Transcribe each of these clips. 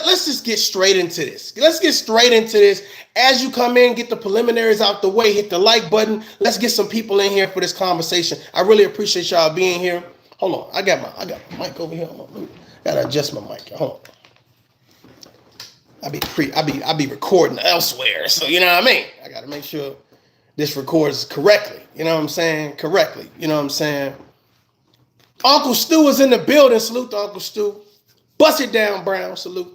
let's just get straight into this. Let's get straight into this. As you come in, get the preliminaries out the way, hit the like button. Let's get some people in here for this conversation. I really appreciate y'all being here. Hold on, I got my mic over here. Hold on. Gotta adjust my mic. Hold on. I be recording elsewhere, so you know what I mean. I gotta make sure this records correctly. You know what I'm saying? Correctly. You know what I'm saying? Uncle Stu is in the building. Salute to Uncle Stu. Bust it down, Brown. Salute.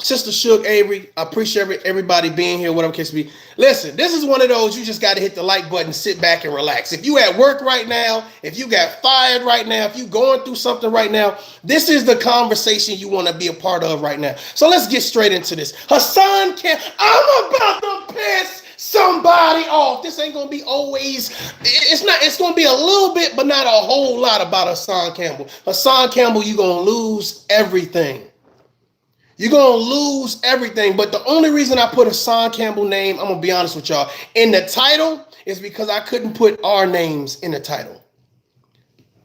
Sister Shook, Avery, I appreciate everybody being here, whatever case be. Listen, this is one of those you just got to hit the like button, sit back and relax. If you at work right now, if you got fired right now, if you going through something right now, this is the conversation you want to be a part of right now. So let's get straight into this. Hassan Campbell, I'm about to piss somebody off. This ain't gonna be always, it's gonna be a little bit, but not a whole lot about Hassan Campbell. Hassan Campbell, you're gonna lose everything. You're going to lose everything. But the only reason I put Hassan Campbell name, I'm going to be honest with y'all, in the title is because I couldn't put our names in the title.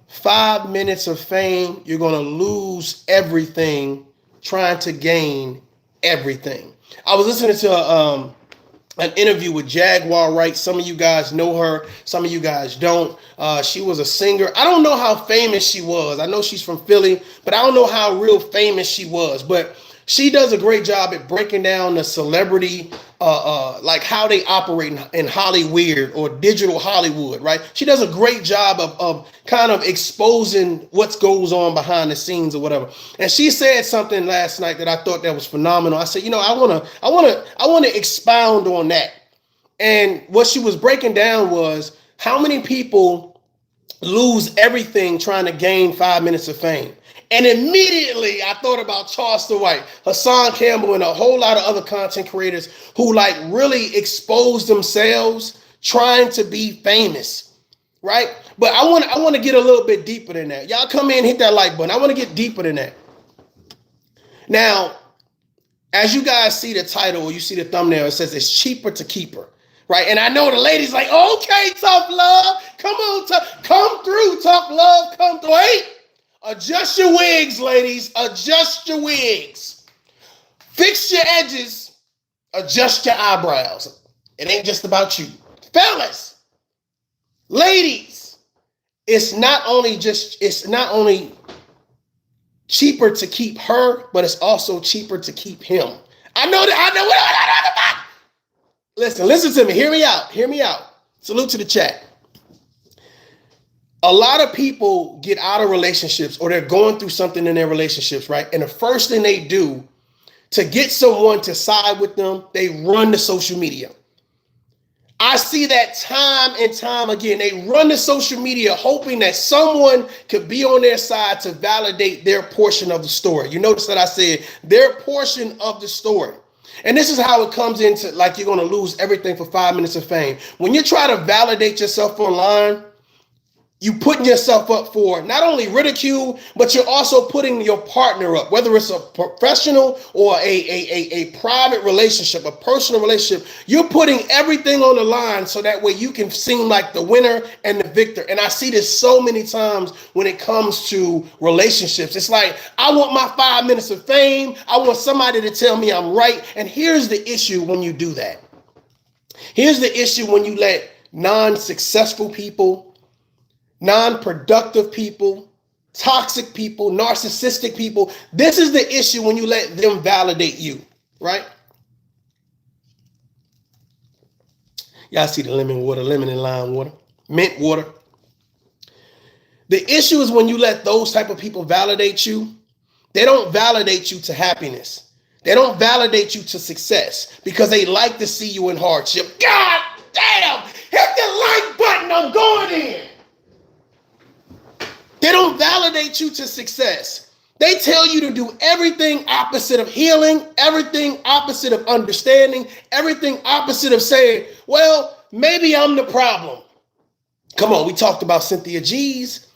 5 minutes of fame, you're going to lose everything trying to gain everything. I was listening to an interview with Jaguar, Wright. Some of you guys know her. Some of you guys don't. She was a singer. I don't know how famous she was. I know she's from Philly, but I don't know how real famous she was. But she does a great job at breaking down the celebrity, like how they operate in Hollywood or digital Hollywood, right? She does a great job of kind of exposing what goes on behind the scenes or whatever. And she said something last night that I thought that was phenomenal. I said, you know, I want to expound on that. And what she was breaking down was how many people lose everything trying to gain 5 minutes of fame. And immediately I thought about Charleston White, Hassan Campbell, and a whole lot of other content creators who like really expose themselves trying to be famous, right? But I want to get a little bit deeper than that. Y'all come in, hit that like button. I want to get deeper than that. Now, as you guys see the title or you see the thumbnail, it says it's cheaper to keep her, right? And I know the ladies like, okay, ToughLove, come on, come through, ToughLove, come through. Wait. Adjust your wigs, ladies. Adjust your wigs. Fix your edges. Adjust your eyebrows. It ain't just about you. Fellas, ladies, it's not only cheaper to keep her, but it's also cheaper to keep him. I know that. Listen to me. Hear me out. Salute to the chat. A lot of people get out of relationships or they're going through something in their relationships, right? And the first thing they do to get someone to side with them, they run to social media. I see that time and time again. They run to social media hoping that someone could be on their side to validate their portion of the story. You notice that I said their portion of the story. And this is how it comes into like you're going to lose everything for 5 minutes of fame. When you try to validate yourself online, you putting yourself up for not only ridicule, but you're also putting your partner up, whether it's a professional or a private relationship, a personal relationship. You're putting everything on the line so that way you can seem like the winner and the victor. And I see this so many times when it comes to relationships. It's like, I want my 5 minutes of fame. I want somebody to tell me I'm right. And here's the issue when you do that. Here's the issue when you let non-successful people, non-productive people, toxic people, narcissistic people. This is the issue when you let them validate you, right? Y'all see the lemon and lime water, mint water. The issue is when you let those type of people validate you, they don't validate you to happiness. They don't validate you to success because they like to see you in hardship. God damn, hit the like button, I'm going in. They don't validate you to success. They tell you to do everything opposite of healing, everything opposite of understanding, everything opposite of saying, well, maybe I'm the problem. Come on, we talked about Cynthia G's.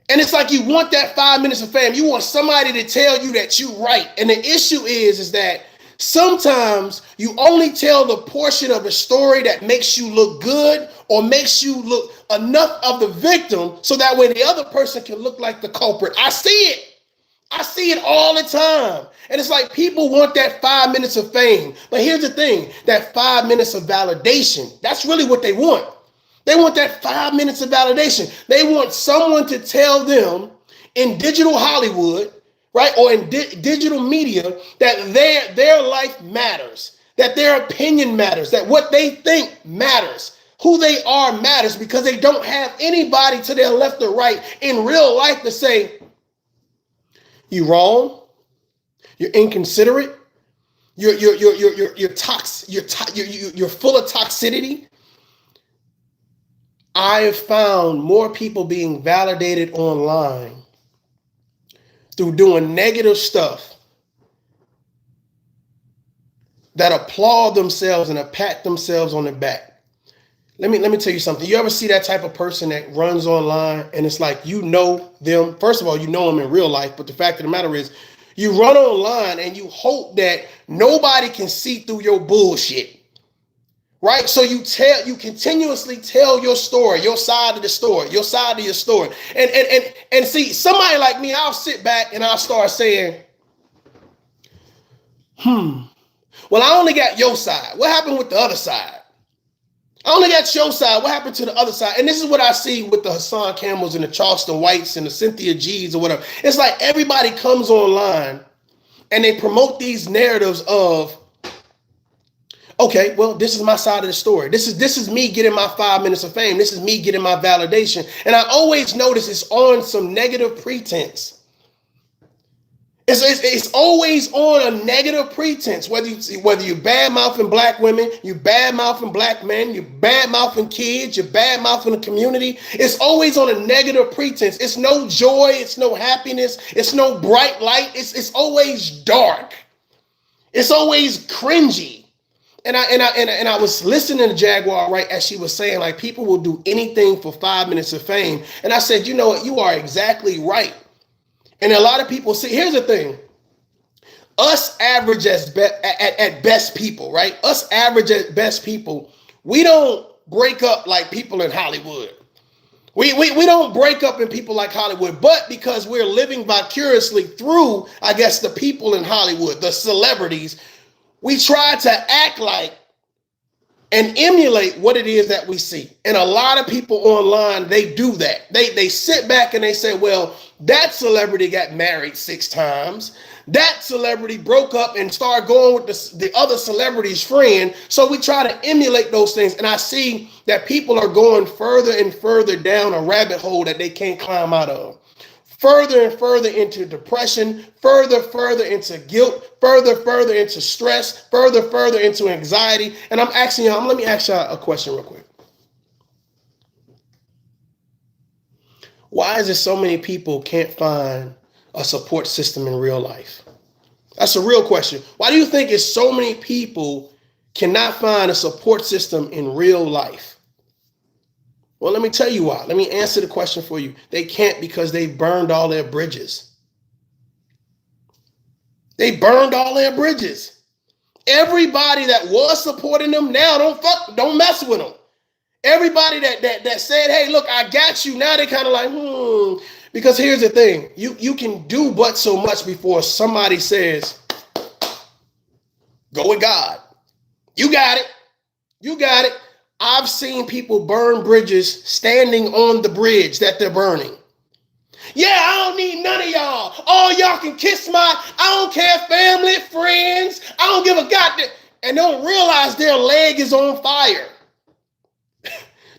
And it's like you want that 5 minutes of fame. You want somebody to tell you that you're right. And the issue is that sometimes you only tell the portion of the story that makes you look good or makes you look enough of the victim so that way the other person can look like the culprit. I see it. I see it all the time. And it's like people want that 5 minutes of fame. But here's the thing, that 5 minutes of validation, that's really what they want. They want that 5 minutes of validation. They want someone to tell them in digital Hollywood, right, or in digital media that their life matters, that their opinion matters, that what they think matters, who they are matters, because they don't have anybody to their left or right in real life to say, you wrong, you're inconsiderate, you're full of toxicity. I have found more people being validated online through doing negative stuff that applaud themselves and pat themselves on the back. Let me tell you something. You ever see that type of person that runs online and it's like, you know them? First of all, you know them in real life, but the fact of the matter is you run online and you hope that nobody can see through your bullshit. Right? So you continuously tell your story, your side of the story, your side of your story. And see, somebody like me, I'll sit back and I'll start saying, well, I only got your side. What happened with the other side? I only got your side. What happened to the other side? And this is what I see with the Hassan Campbells and the Charleston Whites and the Cynthia G's or whatever. It's like everybody comes online and they promote these narratives of, okay, well, this is my side of the story. This is me getting my 5 minutes of fame. This is me getting my validation. And I always notice it's on some negative pretense. It's always on a negative pretense. Whether you bad mouthing black women, you bad mouthing black men, you bad mouthing kids, you bad mouthing the community. It's always on a negative pretense. It's no joy. It's no happiness. It's no bright light. It's always dark. It's always cringy. And I was listening to Jaguar, right, as she was saying, like, people will do anything for 5 minutes of fame. And I said, you know what, you are exactly right. And a lot of people see, here's the thing. Us average at best people, right? Us average at best people, we don't break up like people in Hollywood. We don't break up in people like Hollywood, but because we're living vicariously through, I guess, the people in Hollywood, the celebrities, we try to act like and emulate what it is that we see. And a lot of people online, they do that. They sit back and they say, well, that celebrity got married 6 times. That celebrity broke up and started going with the other celebrity's friend. So we try to emulate those things. And I see that people are going further and further down a rabbit hole that they can't climb out of. Further and further into depression, further into guilt, further into stress, further into anxiety. And I'm asking y'all, let me ask y'all a question real quick. Why is it so many people can't find a support system in real life? That's a real question. Why do you think it's so many people cannot find a support system in real life? Well, let me tell you why. Let me answer the question for you. They can't because they burned all their bridges. They burned all their bridges. Everybody that was supporting them now don't mess with them. Everybody that said, hey, look, I got you. Now they kind of like, Because here's the thing. You can do but so much before somebody says, go with God. You got it. You got it. I've seen people burn bridges standing on the bridge that they're burning. Yeah, I don't need none of y'all. All y'all can kiss I don't care, family, friends. I don't give a goddamn. And don't realize their leg is on fire.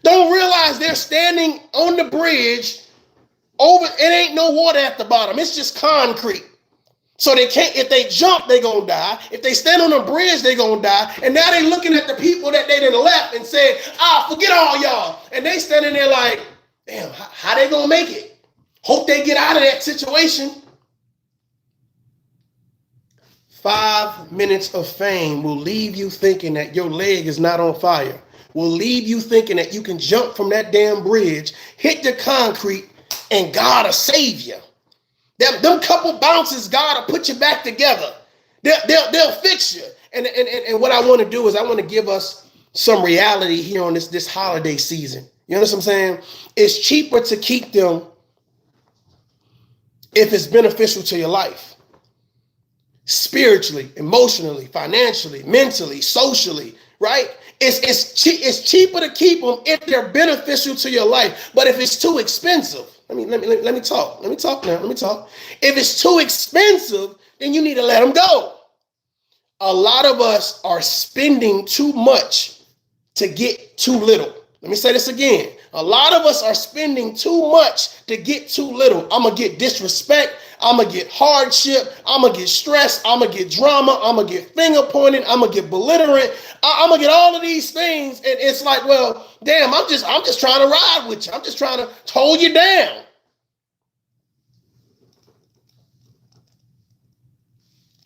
Don't realize they're standing on the bridge over, it ain't no water at the bottom. It's just concrete. So they can't, if they jump, they gonna die. If they stand on a bridge, they gonna die. And now they looking at the people that they done left and said, forget all y'all. And they standing there like, damn, how they gonna make it? Hope they get out of that situation. 5 minutes of fame will leave you thinking that your leg is not on fire. Will leave you thinking that you can jump from that damn bridge, hit the concrete, and God will save you. Them couple bounces, God will put you back together. They'll fix you. And what I want to do is I want to give us some reality here on this holiday season. You know what I'm saying? It's cheaper to keep them if it's beneficial to your life. Spiritually, emotionally, financially, mentally, socially, right? It's cheaper to keep them if they're beneficial to your life. But if it's too expensive, let me talk. Let me talk. If it's too expensive, then you need to let them go. A lot of us are spending too much to get too little. Let me say this again. A lot of us are spending too much to get too little. I'm going to get disrespect. I'm going to get hardship. I'm going to get stress. I'm going to get drama. I'm going to get finger pointed. I'm going to get belligerent. I'm going to get all of these things. And it's like, well, damn, I'm just trying to ride with you. I'm just trying to hold you down.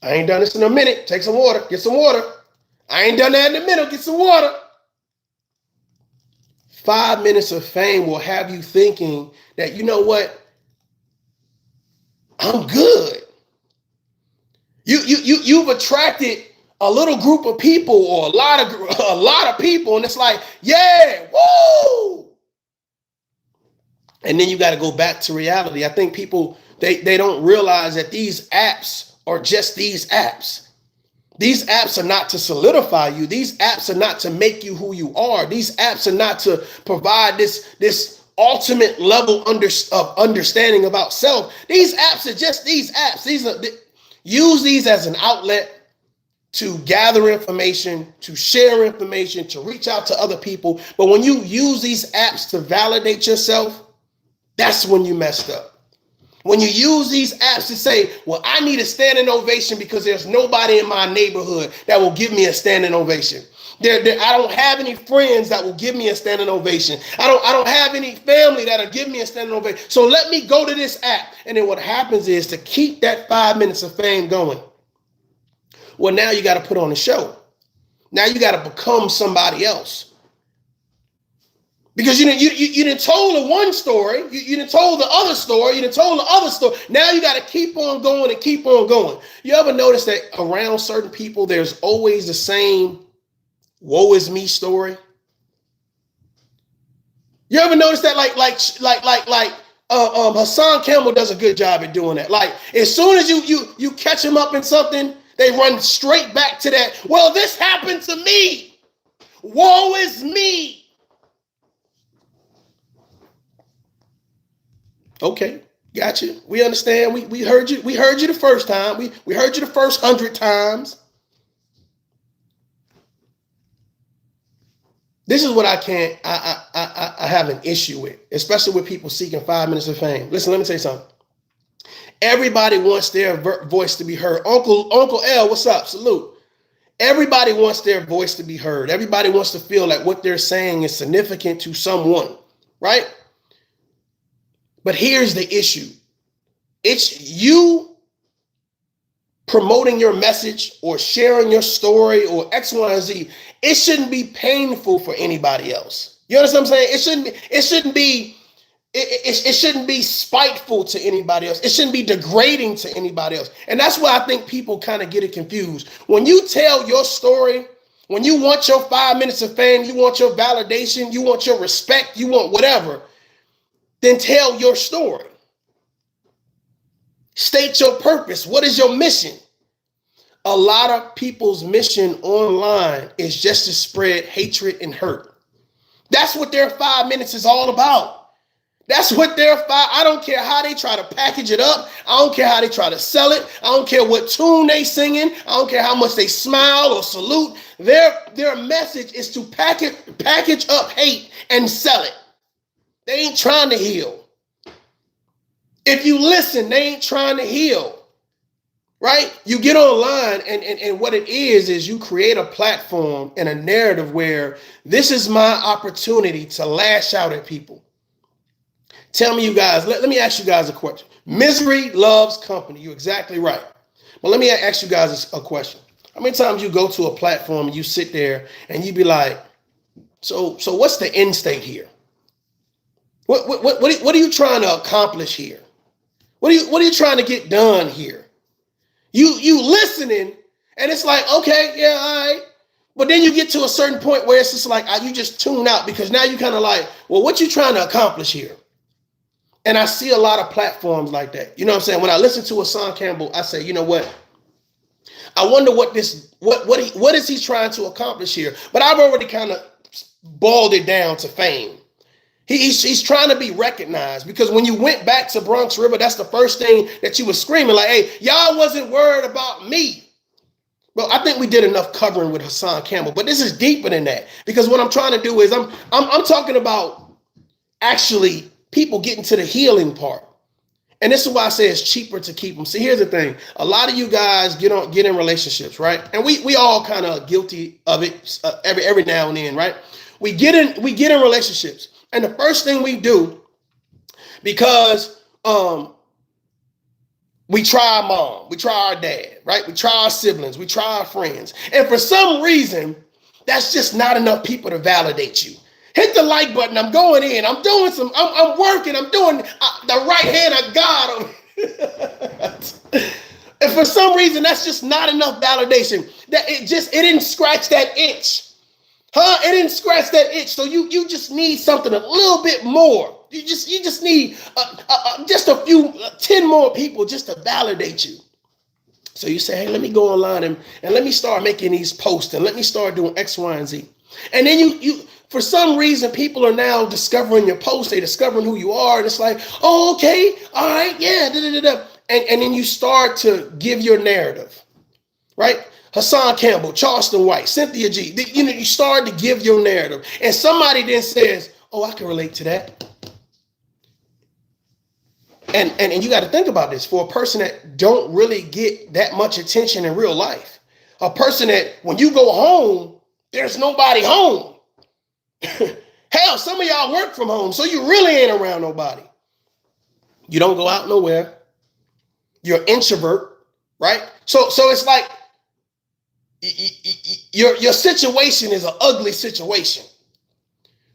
I ain't done this in a minute. Take some water. Get some water. I ain't done that in a minute. Get some water. 5 minutes of fame will have you thinking that, you know what? I'm good. You've attracted a little group of people or a lot of people, and it's like, yeah, woo. And then you got to go back to reality. I think people they don't realize that these apps are just these apps. These apps are not to solidify you. These apps are not to make you who you are. These apps are not to provide this ultimate level of understanding about self. These apps are just these apps. Use these as an outlet to gather information, to share information, to reach out to other people. But when you use these apps to validate yourself, that's when you messed up. When you use these apps to say, well, I need a standing ovation because there's nobody in my neighborhood that will give me a standing ovation. I don't have any friends that will give me a standing ovation. I don't have any family that'll give me a standing ovation. So let me go to this app. And then what happens is to keep that 5 minutes of fame going. Well, now you got to put on a show. Now you got to become somebody else. Because you done told the one story, you done told the other story, you done told the other story. Now you got to keep on going and keep on going. You ever notice that around certain people, there's always the same woe is me story? You ever notice that like Hassan Campbell does a good job at doing that. Like as soon as you catch him up in something, they run straight back to that. Well, this happened to me. Woe is me. Okay, got you. We understand. We heard you. We heard you the first time. We heard you the first 100 times. This is what I have an issue with, especially with people seeking 5 minutes of fame. Listen, let me tell you something. Everybody wants their voice to be heard. Uncle L, what's up? Salute. Everybody wants their voice to be heard. Everybody wants to feel like what they're saying is significant to someone, right? But here's the issue. It's you promoting your message or sharing your story or X, Y, and Z. It shouldn't be painful for anybody else. You understand what I'm saying? It shouldn't be spiteful to anybody else. It shouldn't be degrading to anybody else. And that's why I think people kind of get it confused. When you tell your story, when you want your 5 minutes of fame, you want your validation, you want your respect, you want whatever, then tell your story. State your purpose. What is your mission? A lot of people's mission online is just to spread hatred and hurt. That's what their 5 minutes is all about. That's what I don't care how they try to package it up. I don't care how they try to sell it. I don't care what tune they singing. I don't care how much they smile or salute. Their message is to package up hate and sell it. They ain't trying to heal. If you listen, they ain't trying to heal, right? You get online and what it is you create a platform and a narrative where this is my opportunity to lash out at people. Tell me, you guys, let me ask you guys a question. Misery loves company. You're exactly right. But let me ask you guys a question. How many times you go to a platform and you sit there and you be like, so what's the end state here? What are you trying to accomplish here? What are you trying to get done here? You listening, and it's like, okay, yeah, all right. But then you get to a certain point where it's just like you just tune out because now you kind of like, well, what you trying to accomplish here? And I see a lot of platforms like that. You know what I'm saying? When I listen to Hassan Campbell, I say, you know what? I wonder what is he trying to accomplish here? But I've already kind of boiled it down to fame. He's trying to be recognized, because when you went back to Bronx River, that's the first thing that you were screaming, like, hey, y'all wasn't worried about me. Well, I think we did enough covering with Hassan Campbell, but this is deeper than that, because what I'm trying to do is I'm talking about actually people getting to the healing part. And this is why I say it's cheaper to keep them. See, here's the thing. A lot of you guys get in relationships, right? And we all kind of guilty of it every now and then, right? We get in relationships. And the first thing we do, because we try our mom, we try our dad, right? We try our siblings, we try our friends. And for some reason, that's just not enough people to validate you. Hit the like button. I'm going in. I'm doing I'm working. I'm doing the right hand of God. And for some reason, that's just not enough validation. That it didn't scratch that itch. It didn't scratch that itch. So you just need something a little bit more. You just need just a few, 10 more people just to validate you. So you say, hey, let me go online and let me start making these posts and let me start doing X, Y, and Z. And then you for some reason, people are now discovering your posts. They're discovering who you are. And it's like, oh, okay. All right. Yeah. And then you start to give your narrative, right? Hassan Campbell, Charleston White, Cynthia G. You start to give your narrative. And somebody then says, oh, I can relate to that. And you got to think about this. For a person that don't really get that much attention in real life, a person that when you go home, there's nobody home. Hell, some of y'all work from home, so you really ain't around nobody. You don't go out nowhere. You're an introvert, right? So it's like your situation is an ugly situation.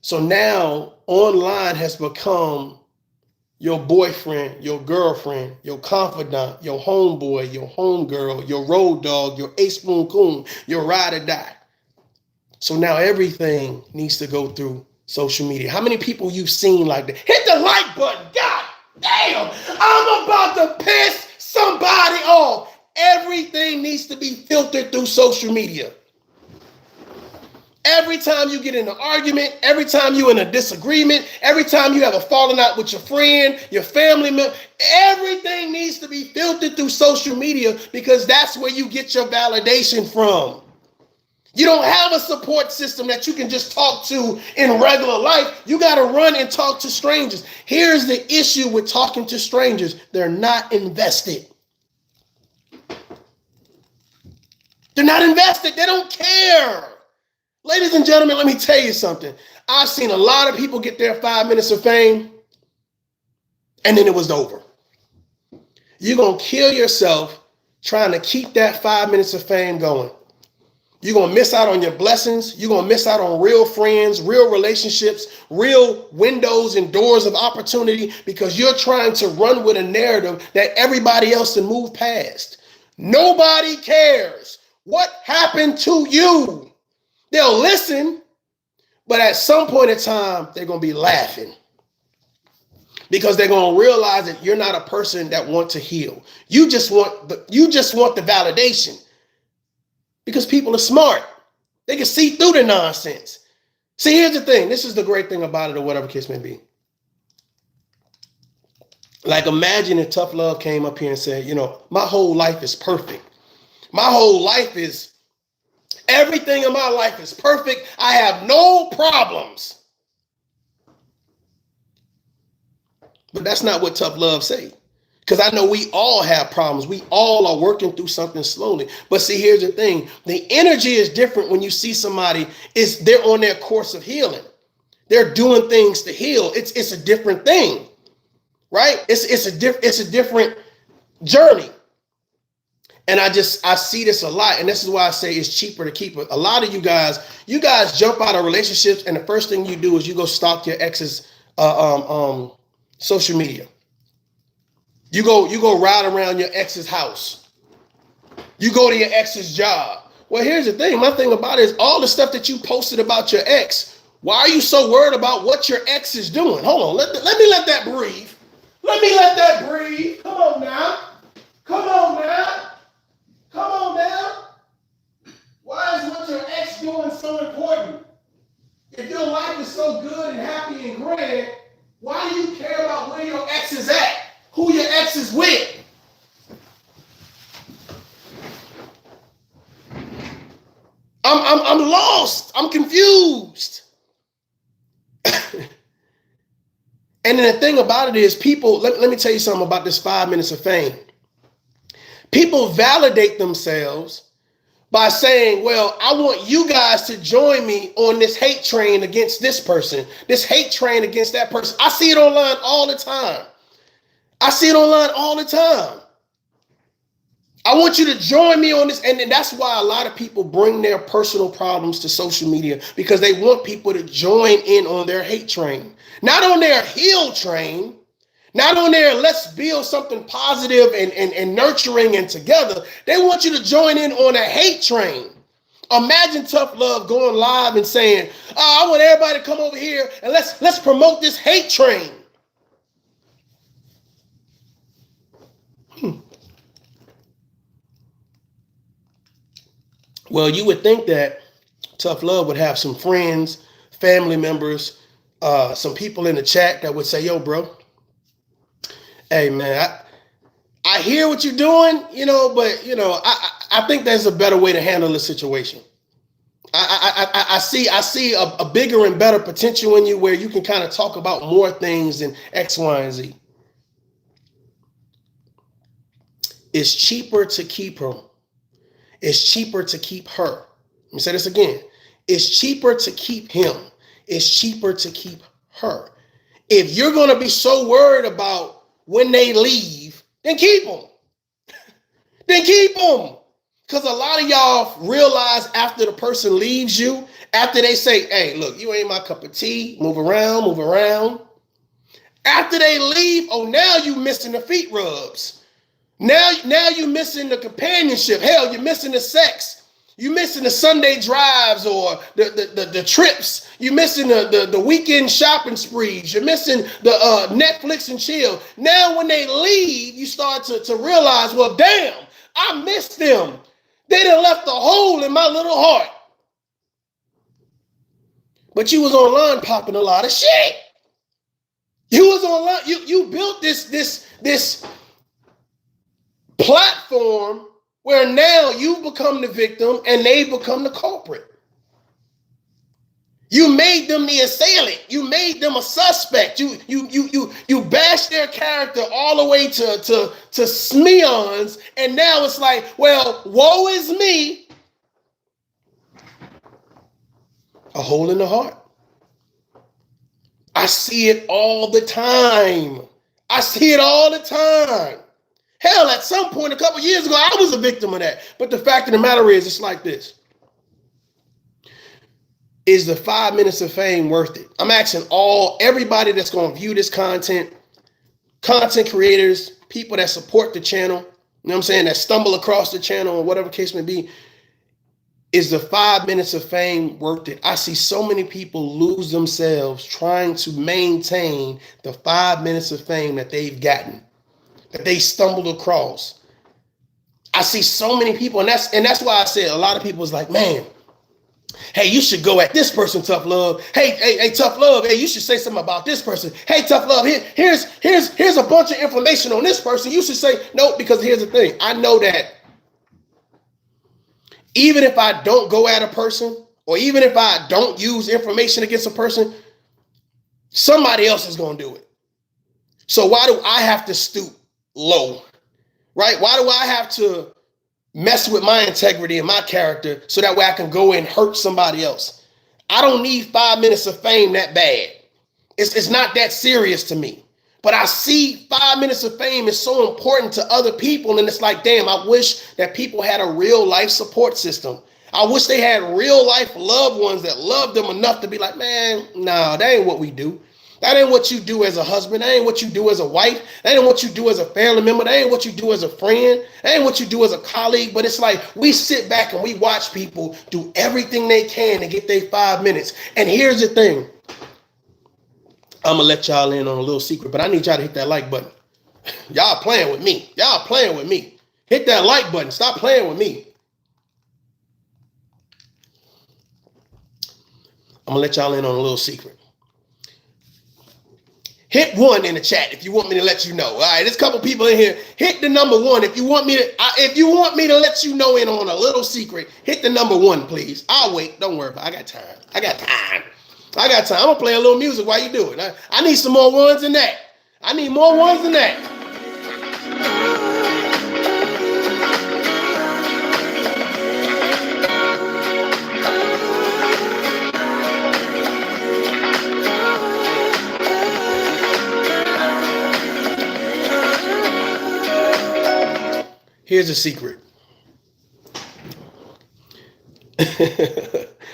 So now online has become your boyfriend, your girlfriend, your confidant, your homeboy, your homegirl, your road dog, your ace spoon coon, your ride or die. So now everything needs to go through social media. How many people you've seen like that? Hit the like button. God damn, I'm about to piss somebody off. Everything needs to be filtered through social media. Every time you get in an argument, every time you're in a disagreement, every time you have a falling out with your friend, your family member, everything needs to be filtered through social media, because that's where you get your validation from. You don't have a support system that you can just talk to in regular life. You got to run and talk to strangers. Here's the issue with talking to strangers. They're not invested. They're not invested. They don't care. Ladies and gentlemen, let me tell you something. I've seen a lot of people get their 5 minutes of fame, and then it was over. You're going to kill yourself trying to keep that 5 minutes of fame going. You're going to miss out on your blessings. You're going to miss out on real friends, real relationships, real windows and doors of opportunity, because you're trying to run with a narrative that everybody else can move past. Nobody cares what happened to you. They'll listen, but at some point in time, they're going to be laughing, because they're going to realize that you're not a person that wants to heal. You just want the validation. Because people are smart. They can see through the nonsense. See, here's the thing. This is the great thing about it, or whatever case may be. Like, imagine if ToughLove came up here and said, my whole life is perfect. My whole life is, everything in my life is perfect. I have no problems. But that's not what ToughLove say. Because I know we all have problems. We all are working through something slowly. But see, here's the thing. The energy is different when you see somebody, they're on their course of healing. They're doing things to heal. It's a different thing, right? It's a different journey. And I see this a lot. And this is why I say it's cheaper to keep it. A lot of you guys jump out of relationships, and the first thing you do is you go stalk your ex's social media. You go ride around your ex's house. You go to your ex's job. Well, here's the thing. My thing about it is all the stuff that you posted about your ex. Why are you so worried about what your ex is doing? Hold on. Let me let that breathe. Let that breathe. Come on now. Come on now. Come on now. Why is what your ex doing so important? If your life is so good and happy and grand, why do you care about where your ex is at? Who your ex is with? I'm lost. I'm confused. And then the thing about it is people, let me tell you something about this 5 minutes of fame. People validate themselves by saying, well, I want you guys to join me on this hate train against this person, this hate train against that person. I see it online all the time. I see it online all the time. I want you to join me on this. And that's why a lot of people bring their personal problems to social media, because they want people to join in on their hate train. Not on their heal train, not on their let's build something positive and nurturing and together. They want you to join in on a hate train. Imagine ToughLove going live and saying, oh, I want everybody to come over here and let's promote this hate train. Well, you would think that ToughLove would have some friends, family members, some people in the chat that would say, yo, bro, hey, man, I hear what you're doing, but, I think there's a better way to handle the situation. I see a bigger and better potential in you where you can kind of talk about more things than X, Y, and Z. It's cheaper to keep her. It's cheaper to keep her. Let me say this again. It's cheaper to keep him. It's cheaper to keep her. If you're going to be so worried about when they leave, then keep them. Then keep them. Because a lot of y'all realize after the person leaves you, after they say, hey, look, you ain't my cup of tea, move around, move around. After they leave, oh, now you missing the feet rubs. Now you're missing the companionship. Hell, you're missing the sex. You're missing the Sunday drives or the trips. You're missing the weekend shopping sprees. You're missing the Netflix and chill. Now when they leave, you start to realize, well, damn, I missed them. They done left a hole in my little heart. But you was online popping a lot of shit. You was online. You built this platform where now you become the victim and they become the culprit. You made them the assailant. You made them a suspect. You bashed their character all the way to smeons, and now it's like, well, woe is me. A hole in the heart. I see it all the time. I see it all the time. Hell, at some point a couple years ago, I was a victim of that. But the fact of the matter is, it's like this. Is the 5 minutes of fame worth it? I'm asking everybody that's going to view this content creators, people that support the channel, you know what I'm saying, that stumble across the channel or whatever case may be, is the 5 minutes of fame worth it? I see so many people lose themselves trying to maintain the 5 minutes of fame that they've gotten, that they stumbled across. I see so many people, and that's why I said a lot of people is like, man, hey, you should go at this person, ToughLove. Hey, ToughLove. Hey, you should say something about this person. Hey, ToughLove. Here's a bunch of information on this person. You should say no, because here's the thing. I know that even if I don't go at a person, or even if I don't use information against a person, somebody else is going to do it. So why do I have to stoop low, right? Why do I have to mess with my integrity and my character so that way I can go and hurt somebody else? I don't need 5 minutes of fame that bad. It's not that serious to me. But I see 5 minutes of fame is so important to other people, and it's like, damn, I wish that people had a real life support system. I wish they had real life loved ones that loved them enough to be like, man, nah, that ain't what we do. That ain't what you do as a husband. That ain't what you do as a wife. That ain't what you do as a family member. That ain't what you do as a friend. That ain't what you do as a colleague. But it's like we sit back and we watch people do everything they can to get their 5 minutes. And here's the thing. I'm going to let y'all in on a little secret, but I need y'all to hit that like button. Y'all playing with me. Y'all playing with me. Hit that like button. Stop playing with me. I'm going to let y'all in on a little secret. Hit 1 in the chat if you want me to let you know. All right, there's a couple people in here. Hit the number 1 if you want me to let you know in on a little secret. Hit the number 1, please. I'll wait. Don't worry about it. I got time. I got time. I'm gonna play a little music while you do it. I need some more ones than that. I need more ones than that. Here's a secret.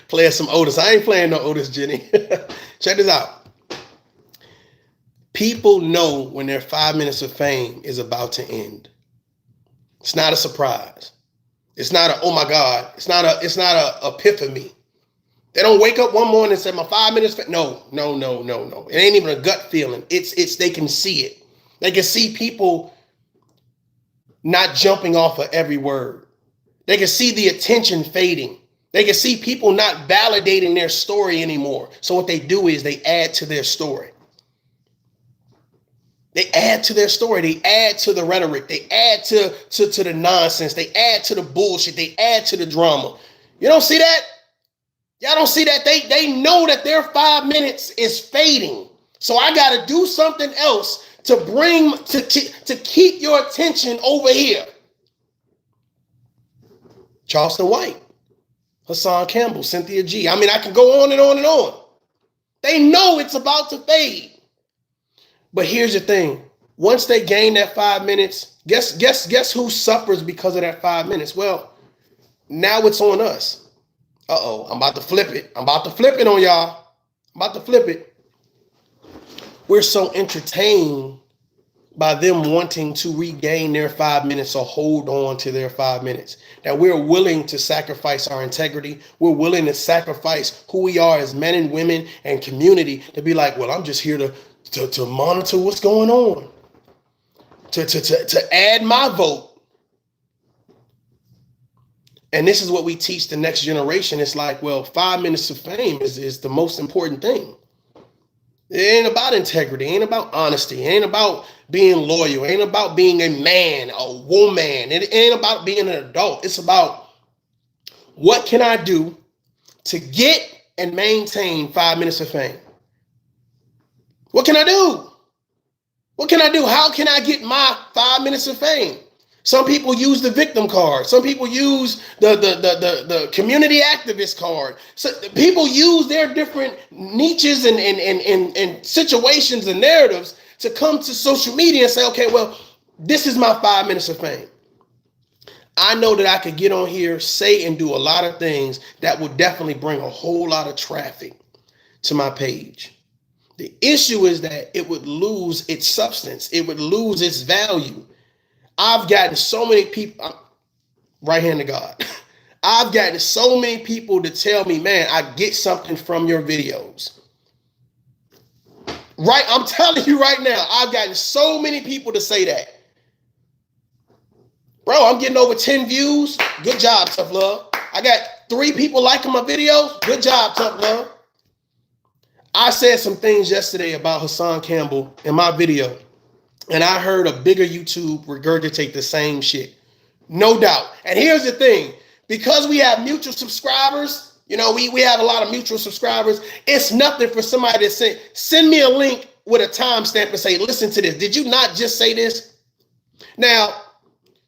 Playing some Otis. I ain't playing no Otis, Jenny. Check this out. People know when their 5 minutes of fame is about to end. It's not a surprise. It's not a, oh my God. It's not a epiphany. They don't wake up one morning and say, my 5 minutes. No. It ain't even a gut feeling. It's they can see it. They can see people not jumping off of every word. They can see the attention fading. They can see people not validating their story anymore. So what they do is they add to their story. They add to their story. They add to the rhetoric. They add to the nonsense. They add to the bullshit. They add to the drama. You don't see that? Y'all don't see that? They know that their 5 minutes is fading. So I got to do something else to keep your attention over here. Charleston White, Hassan Campbell, Cynthia G. I mean, I can go on and on and on. They know it's about to fade. But here's the thing. Once they gain that 5 minutes, guess who suffers because of that 5 minutes? Well, now it's on us. Uh-oh, I'm about to flip it. I'm about to flip it on y'all. I'm about to flip it. We're so entertained by them wanting to regain their 5 minutes or hold on to their 5 minutes that we're willing to sacrifice our integrity. We're willing to sacrifice who we are as men and women and community to be like, well, I'm just here to monitor what's going on, to add my vote. And this is what we teach the next generation. It's like, well, 5 minutes of fame is the most important thing. It ain't about integrity. It ain't about honesty. It ain't about being loyal. It ain't about being a man, a woman. It ain't about being an adult. It's about what can I do to get and maintain 5 minutes of fame? What can I do? What can I do? How can I get my 5 minutes of fame? Some people use the victim card. Some people use the community activist card. So people use their different niches and situations and narratives to come to social media and say, okay, well, this is my 5 minutes of fame. I know that I could get on here, say and do a lot of things that would definitely bring a whole lot of traffic to my page. The issue is that it would lose its substance. It would lose its value. I've gotten so many people, right hand to God. I've gotten so many people to tell me, man, I get something from your videos. Right, I'm telling you right now, I've gotten so many people to say that. Bro, I'm getting over 10 views. Good job, ToughLove. I got 3 people liking my videos. Good job, ToughLove. I said some things yesterday about Hassan Campbell in my video. And I heard a bigger YouTube regurgitate the same shit. No doubt. And here's the thing. Because we have mutual subscribers, you know, we have a lot of mutual subscribers. It's nothing for somebody to say, send me a link with a timestamp and say, listen to this. Did you not just say this? Now,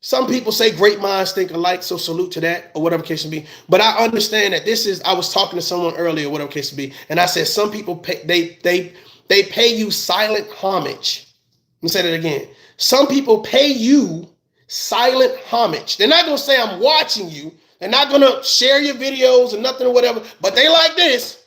some people say great minds think alike, so salute to that, or whatever case may be. But I understand that this is, I was talking to someone earlier, whatever case may be, and I said some people pay, they pay you silent homage. Let me say that again. Some people pay you silent homage. They're not going to say I'm watching you. They're not going to share your videos or nothing or whatever, but they like this.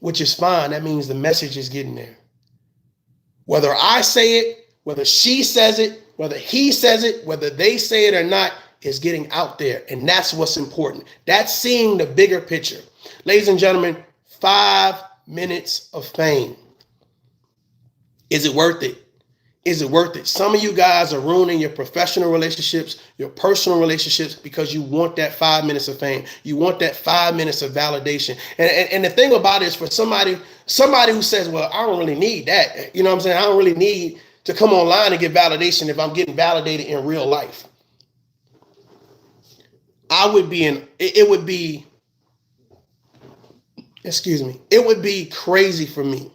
Which is fine. That means the message is getting there. Whether I say it, whether she says it, whether he says it, whether they say it or not, is getting out there. And that's what's important. That's seeing the bigger picture. Ladies and gentlemen, 5 minutes of fame. Is it worth it? Is it worth it? Some of you guys are ruining your professional relationships, your personal relationships, because you want that 5 minutes of fame. You want that 5 minutes of validation. And the thing about it is, for somebody who says, well, I don't really need that. You know what I'm saying? I don't really need to come online and get validation if I'm getting validated in real life. It would be crazy for me.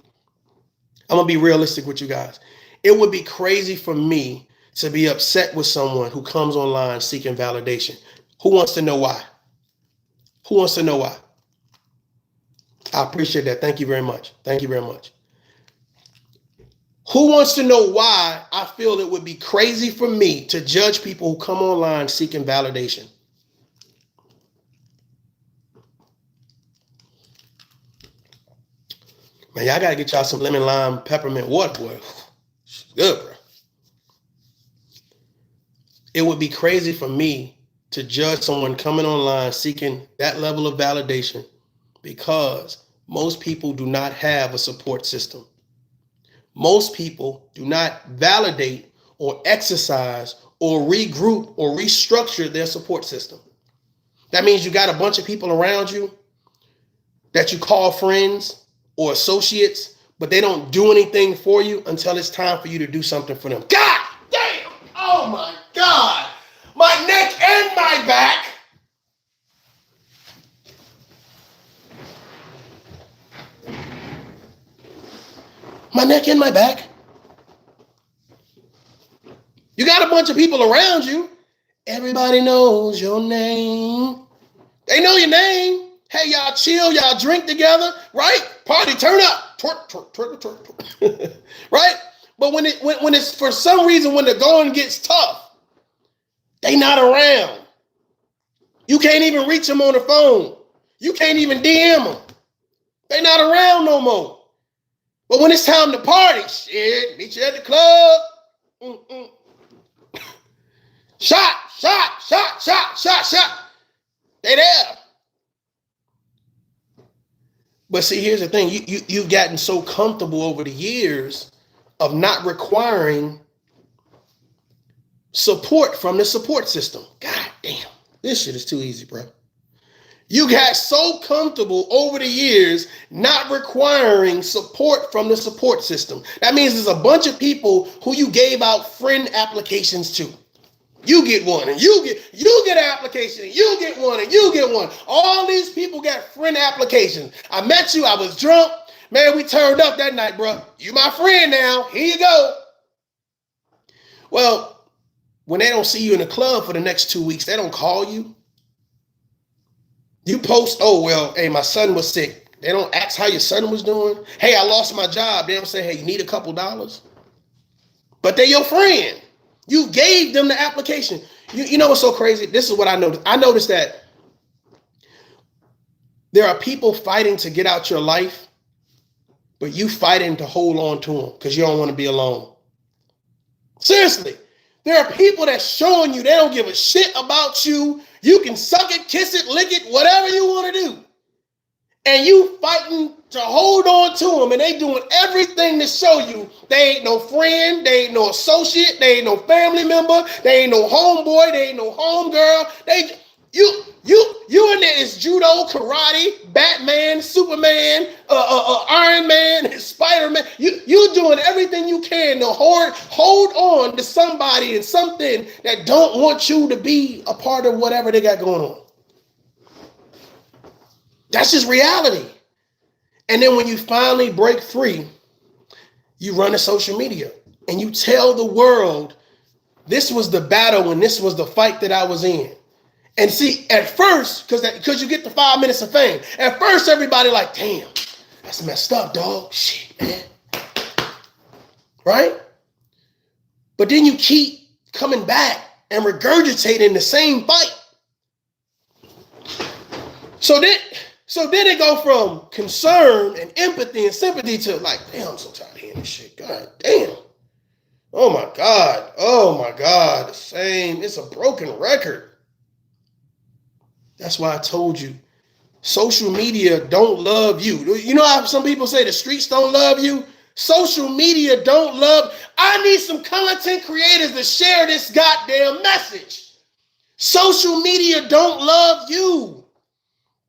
I'm going to be realistic with you guys. It would be crazy for me to be upset with someone who comes online seeking validation. Who wants to know why? Who wants to know why? I appreciate that. Thank you very much. Thank you very much. Who wants to know why I feel it would be crazy for me to judge people who come online seeking validation? Man, y'all got to get y'all some lemon lime peppermint water, boy. Good, bro. It would be crazy for me to judge someone coming online seeking that level of validation, because most people do not have a support system. Most people do not validate or exercise or regroup or restructure their support system. That means you got a bunch of people around you that you call friends or associates, but they don't do anything for you until it's time for you to do something for them. God damn! Oh my God! My neck and my back! My neck and my back. You got a bunch of people around you. Everybody knows your name. They know your name. Hey, y'all chill, y'all drink together, right? Party, turn up. Twerk, twerk, twerk, twerk, twerk. Right? But when it's for some reason, when the going gets tough, they not around. You can't even reach them on the phone. You can't even DM them. They not around no more. But when it's time to party, shit, meet you at the club. Shot. They there. But see, here's the thing. You've gotten so comfortable over the years of not requiring support from the support system. God damn, this shit is too easy, bro. You got so comfortable over the years not requiring support from the support system. That means there's a bunch of people who you gave out friend applications to. You get one, and you get an application, and you get one, and you get one. All these people got friend applications. I met you, I was drunk. Man, we turned up that night, bro. You my friend now. Here you go. Well, when they don't see you in the club for the next 2 weeks, they don't call you. You post, oh, well, hey, my son was sick. They don't ask how your son was doing. Hey, I lost my job. They don't say, hey, you need a couple dollars. But they're your friend. You gave them the application. You know what's so crazy? This is what I noticed. I noticed that there are people fighting to get out your life, but you fighting to hold on to them because you don't want to be alone. Seriously, there are people that's showing you they don't give a shit about you. You can suck it, kiss it, lick it, whatever you want to do. And you fighting to hold on to them, and they doing everything to show you they ain't no friend, they ain't no associate, they ain't no family member, they ain't no homeboy, they ain't no homegirl. You in there is judo, karate, Batman, Superman, Iron Man, Spider-Man. You doing everything you can to hold on to somebody and something that don't want you to be a part of whatever they got going on. That's just reality. And then when you finally break free, you run to social media and you tell the world, this was the battle and this was the fight that I was in. And see, at first, because you get the 5 minutes of fame, at first everybody like, damn, that's messed up, dog. Shit, man. Right? But then you keep coming back and regurgitating the same fight. So then it go from concern and empathy and sympathy to like, damn, I'm so tired of hearing this shit. God damn. Oh my God. The same. It's a broken record. That's why I told you, Social media don't love you. You know how some people say the streets don't love you? Social media don't love. I need some content creators to share this goddamn message. Social media don't love you.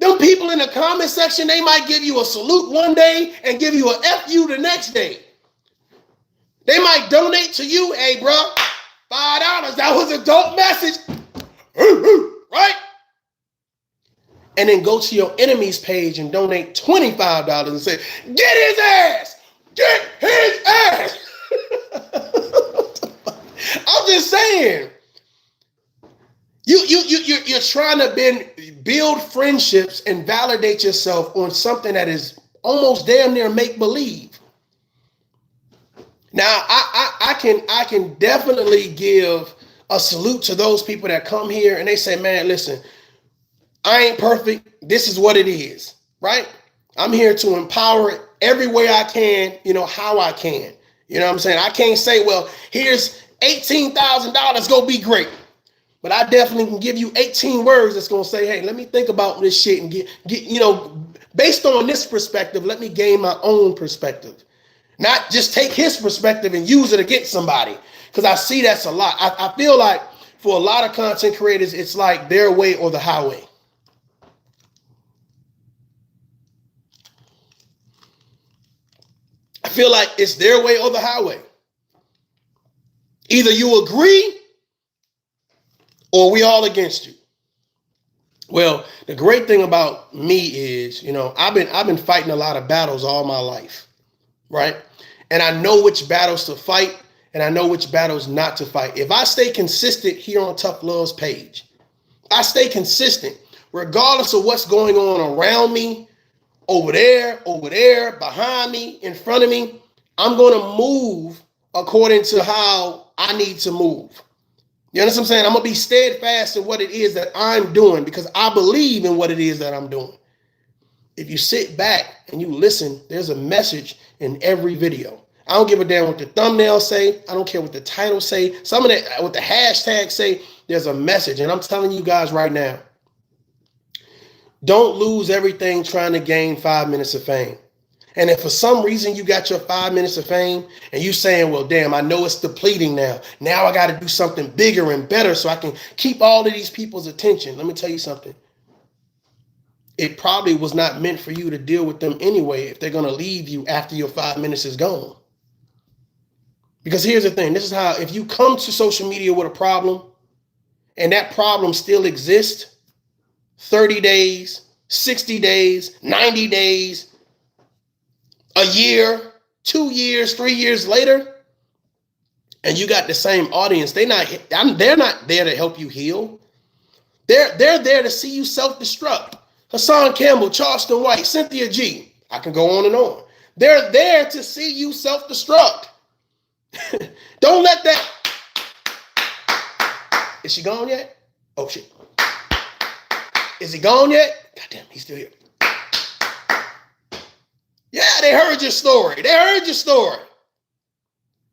Them people in the comment section, they might give you a salute one day and give you a F you the next day. They might donate to you, hey, bro, $5. That was a dope message. Right? And then go to your enemy's page and donate $25 and say, get his ass! Get his ass! I'm just saying. You're trying to build friendships and validate yourself on something that is almost damn near make-believe. Now, I can definitely give a salute to those people that come here and they say, man, listen, I ain't perfect. This is what it is, right? I'm here to empower it every way I can, how I can. You know what I'm saying? I can't say, well, here's $18,000, go be great. But I definitely can give you 18 words that's going to say, hey, let me think about this shit and get, based on this perspective, let me gain my own perspective. Not just take his perspective and use it against somebody. Because I see that's a lot. I feel like for a lot of content creators, it's like their way or the highway. I feel like it's their way or the highway. Either you agree or we all against you. Well, the great thing about me is, I've been fighting a lot of battles all my life, right? And I know which battles to fight and I know which battles not to fight. If I stay consistent here on ToughLove's page, I stay consistent regardless of what's going on around me, over there, behind me, in front of me, I'm going to move according to how I need to move. You understand what I'm saying? I'm going to be steadfast in what it is that I'm doing because I believe in what it is that I'm doing. If you sit back and you listen, there's a message in every video. I don't give a damn what the thumbnail say. I don't care what the title say. Some of that, what the hashtag say, there's a message. And I'm telling you guys right now, don't lose everything trying to gain 5 minutes of fame. And if for some reason you got your 5 minutes of fame and you saying, well, damn, I know it's depleting now. Now I got to do something bigger and better so I can keep all of these people's attention. Let me tell you something. It probably was not meant for you to deal with them anyway if they're going to leave you after your 5 minutes is gone. Because here's the thing. This is how, if you come to social media with a problem and that problem still exists, 30 days, 60 days, 90 days, a year, 2 years, 3 years later, and you got the same audience, they're not there to help you heal. They're there to see you self-destruct. Hassan Campbell, Charleston White, Cynthia G. I can go on and on. They're there to see you self-destruct. Don't let that. Is she gone yet? Oh, shit. Is he gone yet? God damn, he's still here. Yeah, they heard your story. They heard your story.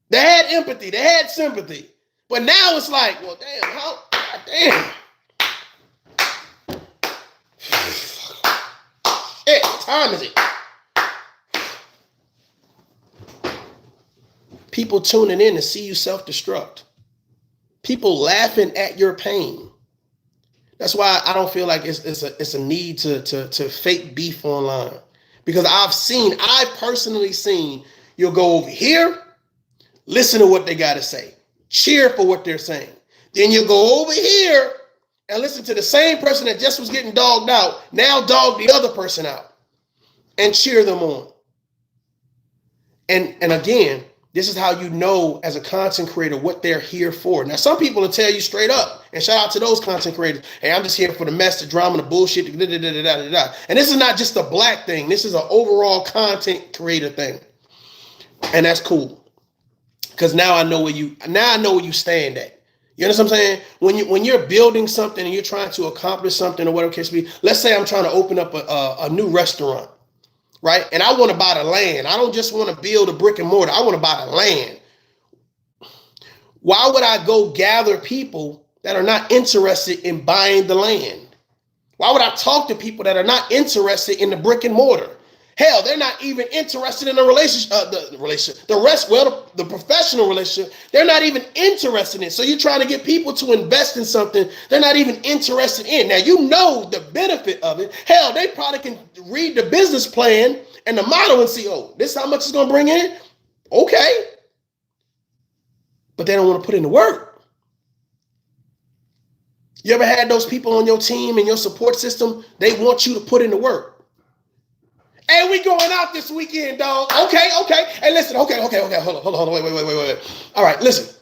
They had empathy. They had sympathy. But now it's like, well, damn, how? God damn. Hey, what time is it? People tuning in to see you self-destruct. People laughing at your pain. That's why I don't feel like it's a need to fake beef online. Because I've personally seen, you'll go over here, listen to what they got to say, cheer for what they're saying. Then you'll go over here and listen to the same person that just was getting dogged out, now dog the other person out and cheer them on. And again, this is how you know as a content creator what they're here for. Now, some people will tell you straight up, and shout out to those content creators, hey, I'm just here for the mess, the drama, the bullshit, And this is not just a black thing. This is an overall content creator thing. And that's cool. Because now I know where you stand at. You understand what I'm saying? When you're building something and you're trying to accomplish something or whatever case be, let's say I'm trying to open up a new restaurant. Right? And I want to buy the land. I don't just want to build a brick and mortar. I want to buy the land. Why would I go gather people that are not interested in buying the land? Why would I talk to people that are not interested in the brick and mortar? Hell, they're not even interested in the relationship, the professional relationship. They're not even interested in it. So you're trying to get people to invest in something they're not even interested in. Now, you know the benefit of it. Hell, they probably can read the business plan and the model and see, oh, this is how much it's going to bring in? Okay. But they don't want to put in the work. You ever had those people on your team and your support system? They want you to put in the work. Hey, we going out this weekend, dog. Okay. Hey, listen, okay. Hold on. Wait. All right, listen.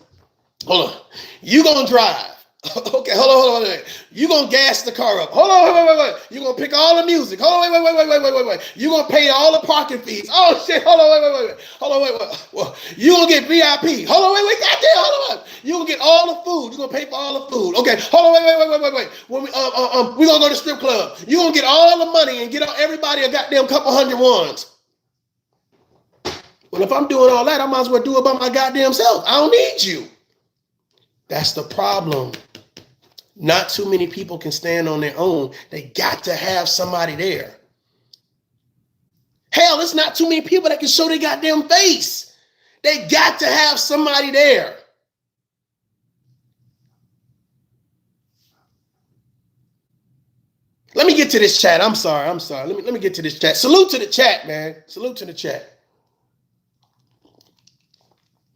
Hold on. You gonna drive. Okay, hold on. You gonna gas the car up. Hold on, wait. You gonna pick all the music. Hold on, wait. You gonna pay all the parking fees. Oh shit, hold on, wait. Hold on, wait. Well, you gonna get VIP. Hold on, wait, goddamn, hold on. You gonna get all the food. You gonna pay for all the food. Okay, hold on, wait. When we gonna go to the strip club. You gonna get all the money and get everybody a goddamn couple hundred ones. Well, if I'm doing all that, I might as well do it by my goddamn self. I don't need you. That's the problem. Not too many people can stand on their own. They got to have somebody there. Hell, it's not too many people that can show their goddamn face. They got to have somebody there. Let me get to this chat. I'm sorry. Let me get to this chat. Salute to the chat, man. Salute to the chat.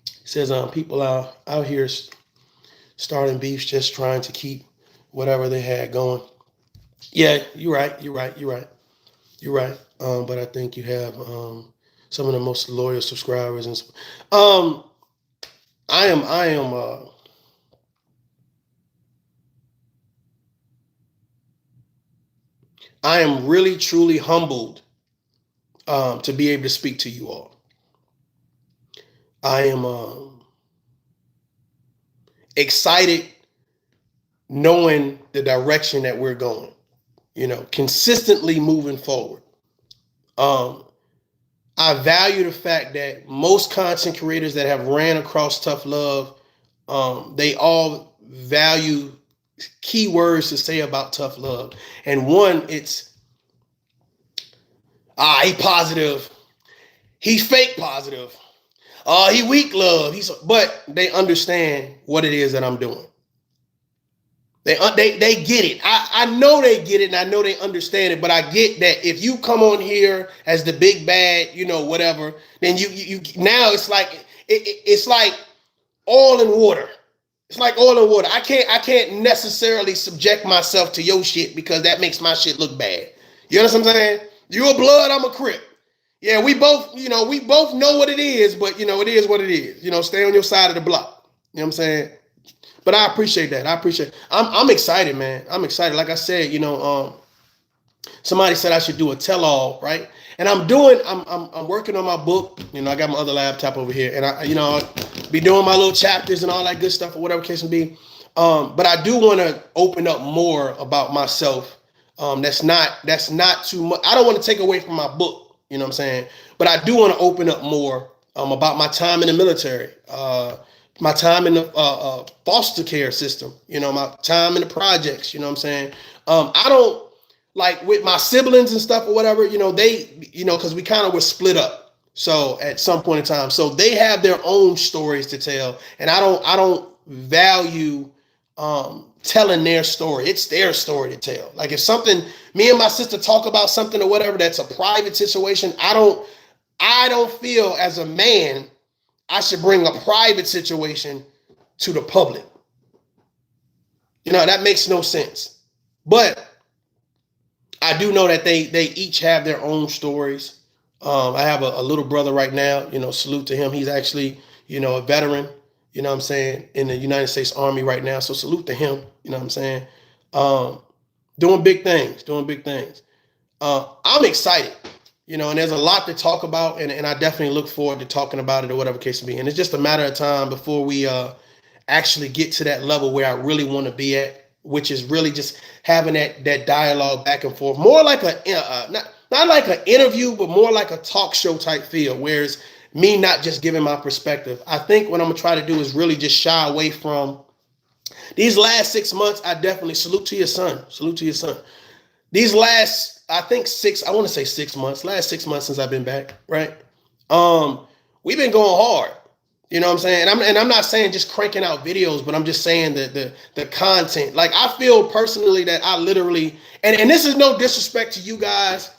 It says people out here starting beefs, just trying to keep whatever they had going. Yeah, you're right. But I think you have some of the most loyal subscribers, and I am really truly humbled to be able to speak to you all. I am excited knowing the direction that we're going, consistently moving forward. I value the fact that most content creators that have ran across ToughLove, they all value keywords to say about ToughLove. And one, it's, he positive, he's fake positive, he weak love, but they understand what it is that I'm doing. They get it. I know they get it, and I know they understand it. But I get that if you come on here as the big bad, whatever, then you now it's like it's like oil and water. It's like oil and water. I can't necessarily subject myself to your shit because that makes my shit look bad. You understand what I'm saying? You a blood, I'm a Crip. Yeah, we both know what it is, but it is what it is. Stay on your side of the block. You know what I'm saying? But I appreciate that. I'm excited, man. I'm excited. Like I said, somebody said I should do a tell-all, right? And I'm working on my book. I got my other laptop over here, and I be doing my little chapters and all that good stuff or whatever case may be. But I do want to open up more about myself. That's not too much. I don't want to take away from my book. You know what I'm saying? But I do want to open up more about my time in the military. My time in the foster care system, my time in the projects, you know what I'm saying? I don't, like with my siblings and stuff or whatever, because we kind of were split up. So at some point in time, so they have their own stories to tell. And I don't value telling their story. It's their story to tell. Like if me and my sister talk about something or whatever, that's a private situation. I don't feel as a man I should bring a private situation to the public. That makes no sense. But I do know that they each have their own stories. I have a little brother right now, salute to him. He's actually, a veteran, what I'm saying, in the United States Army right now. So salute to him, what I'm saying. Doing big things. I'm excited. And there's a lot to talk about, and I definitely look forward to talking about it or whatever case may be. And it's just a matter of time before we actually get to that level where I really want to be at, which is really just having that dialogue back and forth, more like not like an interview, but more like a talk show type feel, whereas me not just giving my perspective. I think what I'm gonna try to do is really just shy away from these last 6 months. I definitely salute to your son. these last, I think I want to say 6 months, last 6 months since I've been back, right? We've been going hard. You know what I'm saying? And I'm not saying just cranking out videos, but I'm just saying that the content. Like, I feel personally that I literally, and this is no disrespect to you guys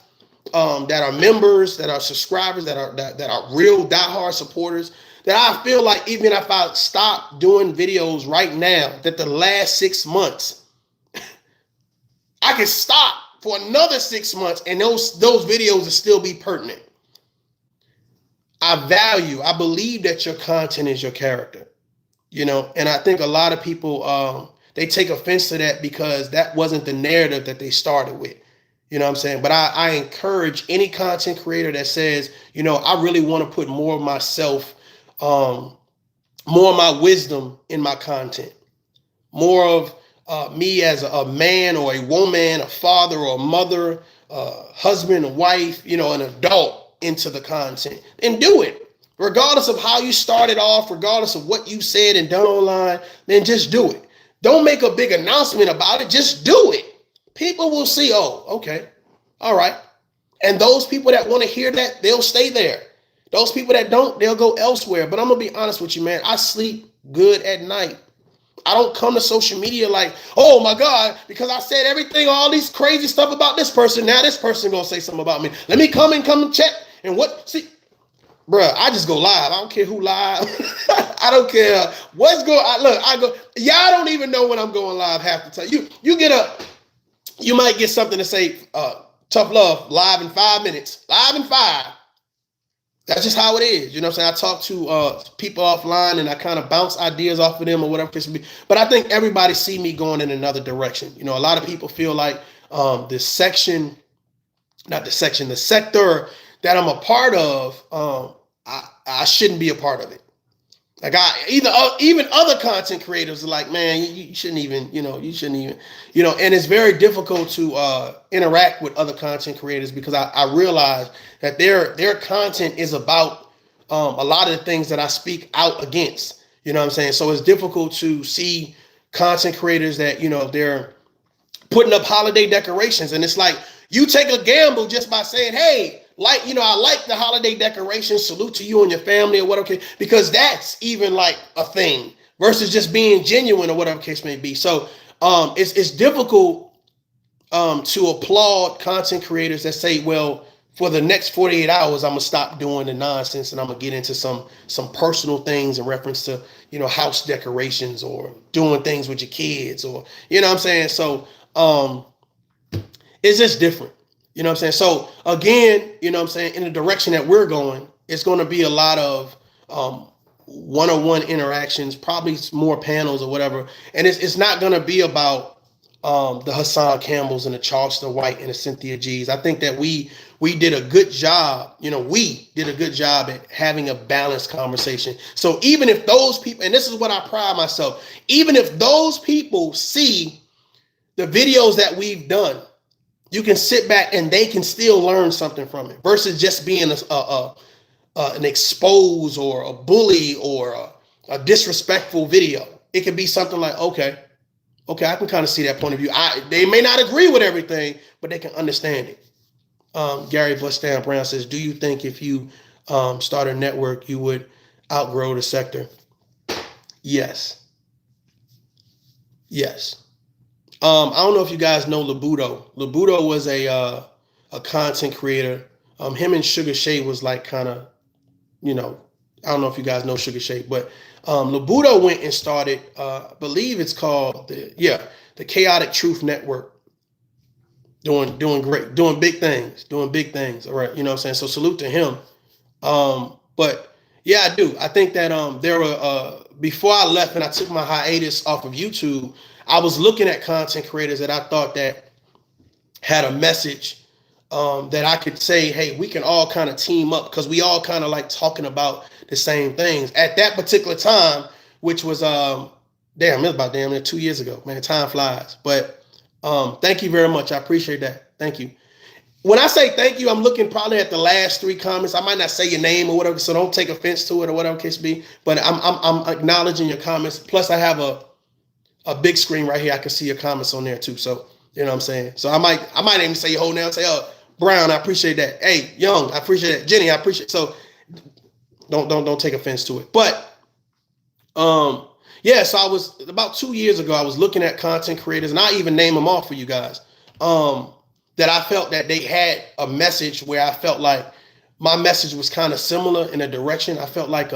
that are members, that are subscribers, that are real diehard supporters, that I feel like even if I stop doing videos right now, that the last 6 months, I can stop for another 6 months and those videos will still be pertinent. I believe that your content is your character, you know, and I think a lot of people, they take offense to that because that wasn't the narrative that they started with, you know what I'm saying? But I encourage any content creator that says, you know, I really want to put more of myself, more of my wisdom in my content, more of me as a man or a woman, a father or a mother, husband, a wife, you know, an adult, into the content, and do it regardless of how you started off, regardless of what you said and done online. Then just do it. Don't make a big announcement about it. Just do it. People will see, oh, okay, all right. And those people that want to hear that, they'll stay there. Those people that don't, they'll go elsewhere. But I'm gonna be honest with you, man, I sleep good at night. I don't come to social media like, oh my God, because I said everything, all these crazy stuff about this person. Now this person gonna say something about me. Let me come and check. And what, see, bruh, I just go live. I don't care who live. I don't care what's going on. Look, I go, y'all don't even know when I'm going live half the time. You might get something to say, ToughLove, live in 5 minutes, live in 5. That's just how it is. You know what I'm saying? I talk to people offline and I kind of bounce ideas off of them or whatever it be. But I think everybody see me going in another direction. You know, a lot of people feel like the sector that I'm a part of, I shouldn't be a part of it. Like even other content creators are like, man, you shouldn't even, and it's very difficult to interact with other content creators because I realize that their content is about a lot of the things that I speak out against. You know what I'm saying? So it's difficult to see content creators that, they're putting up holiday decorations, and it's like you take a gamble just by saying, hey, I like the holiday decorations, salute to you and your family or whatever, because that's even like a thing versus just being genuine or whatever case may be. So it's difficult to applaud content creators that say, well, for the next 48 hours, I'm gonna stop doing the nonsense and I'm gonna get into some personal things in reference to, house decorations or doing things with your kids or, you know what I'm saying? So it's just different. You know what I'm saying? So again, in the direction that we're going, it's going to be a lot of one-on-one interactions, probably more panels or whatever. And it's not going to be about the Hassan Campbells and the Charleston White and the Cynthia G's. I think that we did a good job. We did a good job at having a balanced conversation. So even if those people, and this is what I pride myself, even if those people see the videos that we've done, you can sit back and they can still learn something from it versus just being an expose or a bully or a disrespectful video. It could be something like, okay, I can kind of see that point of view. They may not agree with everything, but they can understand it. Gary Bushdown Brown says, do you think if you start a network, you would outgrow the sector? Yes. I don't know if you guys know Labudo. Labudo was a content creator. Him and Sugar Shade was like kind of, I don't know if you guys know Sugar Shade, but Labudo went and started, I believe it's called the Chaotic Truth Network. Doing great, doing big things. All right, you know what I'm saying? So salute to him. But yeah, I do. I think that there were before I left and I took my hiatus off of YouTube, I was looking at content creators that I thought that had a message that I could say, hey, we can all kind of team up because we all kind of like talking about the same things at that particular time, which was it was about damn near 2 years ago. Man, time flies. But thank you very much. I appreciate that. Thank you. When I say thank you, I'm looking probably at the last 3 comments. I might not say your name or whatever, so don't take offense to it or whatever case be. But I'm acknowledging your comments. Plus, I have a big screen right here. I can see your comments on there too. So You know what I'm saying? So I might even say your whole name, say, oh, Brown, I appreciate that. Hey, Young, I appreciate that. Jenny, I appreciate it. So don't take offense to it. But yeah, so I was about 2 years ago, I was looking at content creators, and I even name them off for you guys. That I felt that they had a message where I felt like my message was kind of similar in a direction. I felt like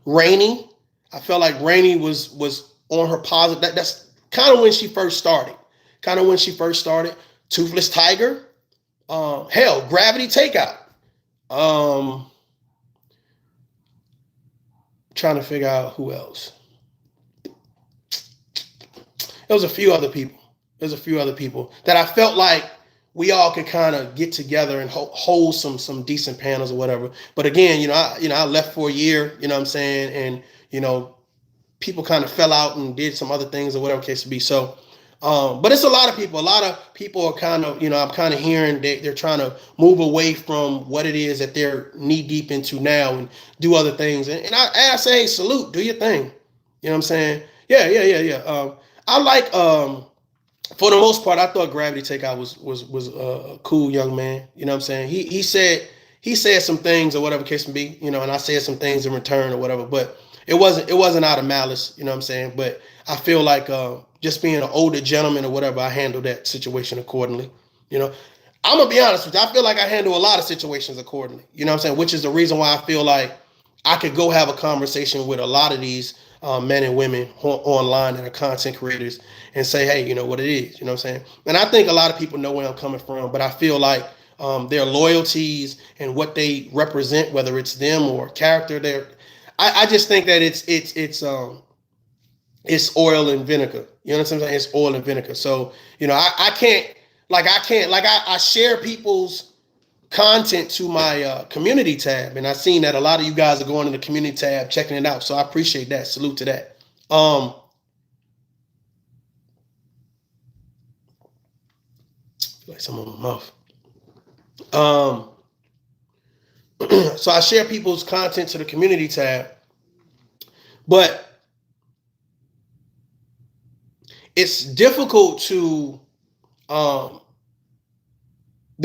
Rainey. I felt like Rainey was on her positive. That's kind of when she first started. Toothless Tiger. Hell, Gravity Takeout. Trying to figure out who else. There was a few other people. That I felt like we all could kind of get together and hold some decent panels or whatever. But again, I left for a year, you know what I'm saying? And, people kind of fell out and did some other things or whatever case to be. So, but it's a lot of people. A lot of people are kind of, I'm kind of hearing they're trying to move away from what it is that they're knee deep into now and do other things. And I say, hey, salute, do your thing. You know what I'm saying? Yeah. I like, for the most part, I thought Gravity Takeout was a cool young man. You know what I'm saying? He said some things or whatever case may be, and I said some things in return or whatever, but it wasn't out of malice, you know what I'm saying? But I feel like just being an older gentleman or whatever, I handled that situation accordingly. I'm gonna be honest with you. I feel like I handle a lot of situations accordingly. You know what I'm saying? Which is the reason why I feel like I could go have a conversation with a lot of these men and women online that are content creators and say, hey, you know what it is, you know what I'm saying? And I think a lot of people know where I'm coming from, but I feel like their loyalties and what they represent, whether it's them or character, I just think that it's oil and vinegar. You know what I'm saying? It's oil and vinegar. So, I share people's content to my community tab, and I've seen that a lot of you guys are going to the community tab, checking it out. So I appreciate that. Salute to that. I feel like something on my mouth. So I share people's content to the community tab, but it's difficult to, there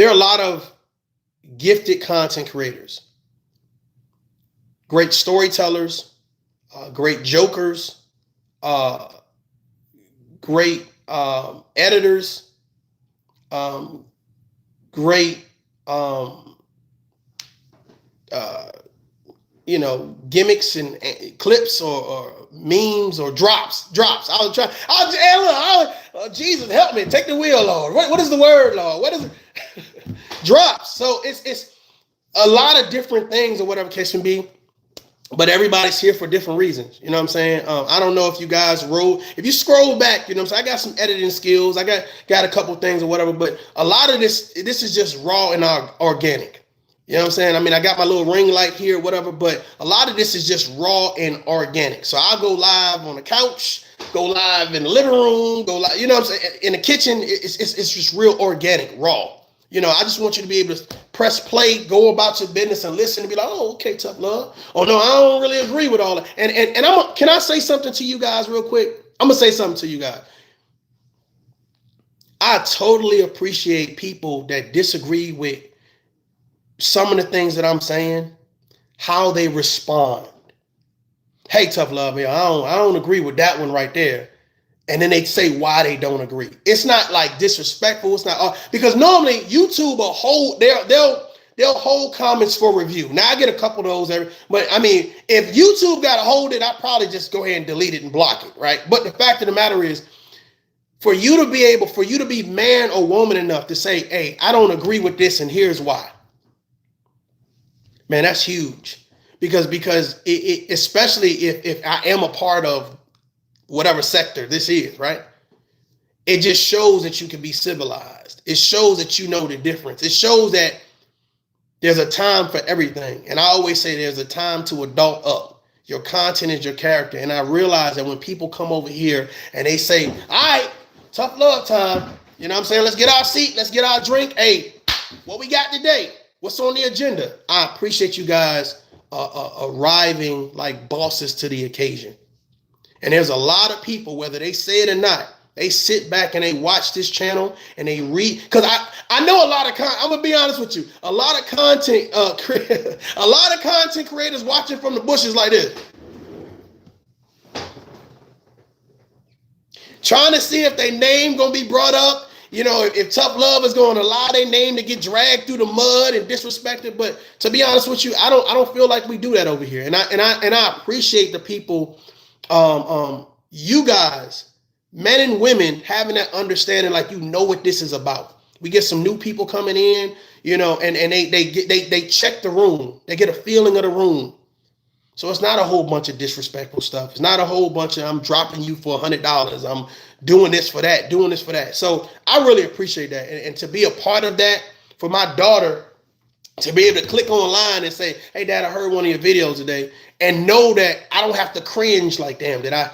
are a lot of gifted content creators, great storytellers, great jokers, great editors, great gimmicks and clips or memes or drops. Jesus help me, take the wheel, Lord. What is the word, Lord? What is it? Drops. So it's a lot of different things or whatever case can be, but everybody's here for different reasons. You know what I'm saying? I don't know if you guys if you scroll back, you know what I'm saying? I got some editing skills. I got a couple things or whatever, but a lot of this is just raw and organic. You know what I'm saying? I mean, I got my little ring light here, whatever, but a lot of this is just raw and organic. So I'll go live on the couch, go live in the living room, go live, you know what I'm saying? In the kitchen, it's just real organic, raw. I just want you to be able to press play, go about your business and listen and be like, oh, okay, ToughLove. Oh, no, I don't really agree with all that. And can I say something to you guys real quick? I'm going to say something to you guys. I totally appreciate people that disagree with some of the things that I'm saying, how they respond. Hey, ToughLove, I don't agree with that one right there. And then they say why they don't agree. It's not like disrespectful. It's not because normally YouTube will hold they'll hold comments for review. Now I get a couple of those but I mean, if YouTube got to hold it, I'll probably just go ahead and delete it and block it, right? But the fact of the matter is, for you to be man or woman enough to say, hey, I don't agree with this and here's why. Man, that's huge. Because it especially if I am a part of whatever sector this is, right? It just shows that you can be civilized. It shows that you know the difference. It shows that there's a time for everything. And I always say there's a time to adult up. Your content is your character. And I realize that when people come over here and they say, all right, ToughLove time. You know what I'm saying? Let's get our seat. Let's get our drink. Hey, what we got today? What's on the agenda? I appreciate you guys arriving like bosses to the occasion. And there's a lot of people, whether they say it or not, They sit back and they watch this channel and they read. Because I know a lot of I'm gonna be honest with you. A lot of content a lot of content creators watching from the bushes like this, trying to see if their name gonna be brought up. You know, if ToughLove is going to allow their name to get dragged through the mud and disrespected. But to be honest with you, I don't feel like we do that over here. And I appreciate the people, you guys, men and women, having that understanding, like, you know what this is about. We get some new people coming in, you know, and they check the room. They get a feeling of the room. So it's not a whole bunch of disrespectful stuff. It's not a whole bunch of I'm dropping you for $100. I'm doing this for that, doing this for that. So I really appreciate that. And to be a part of that, for my daughter to be able to click online and say, hey, Dad, I heard one of your videos today, and know that I don't have to cringe like, damn, did I,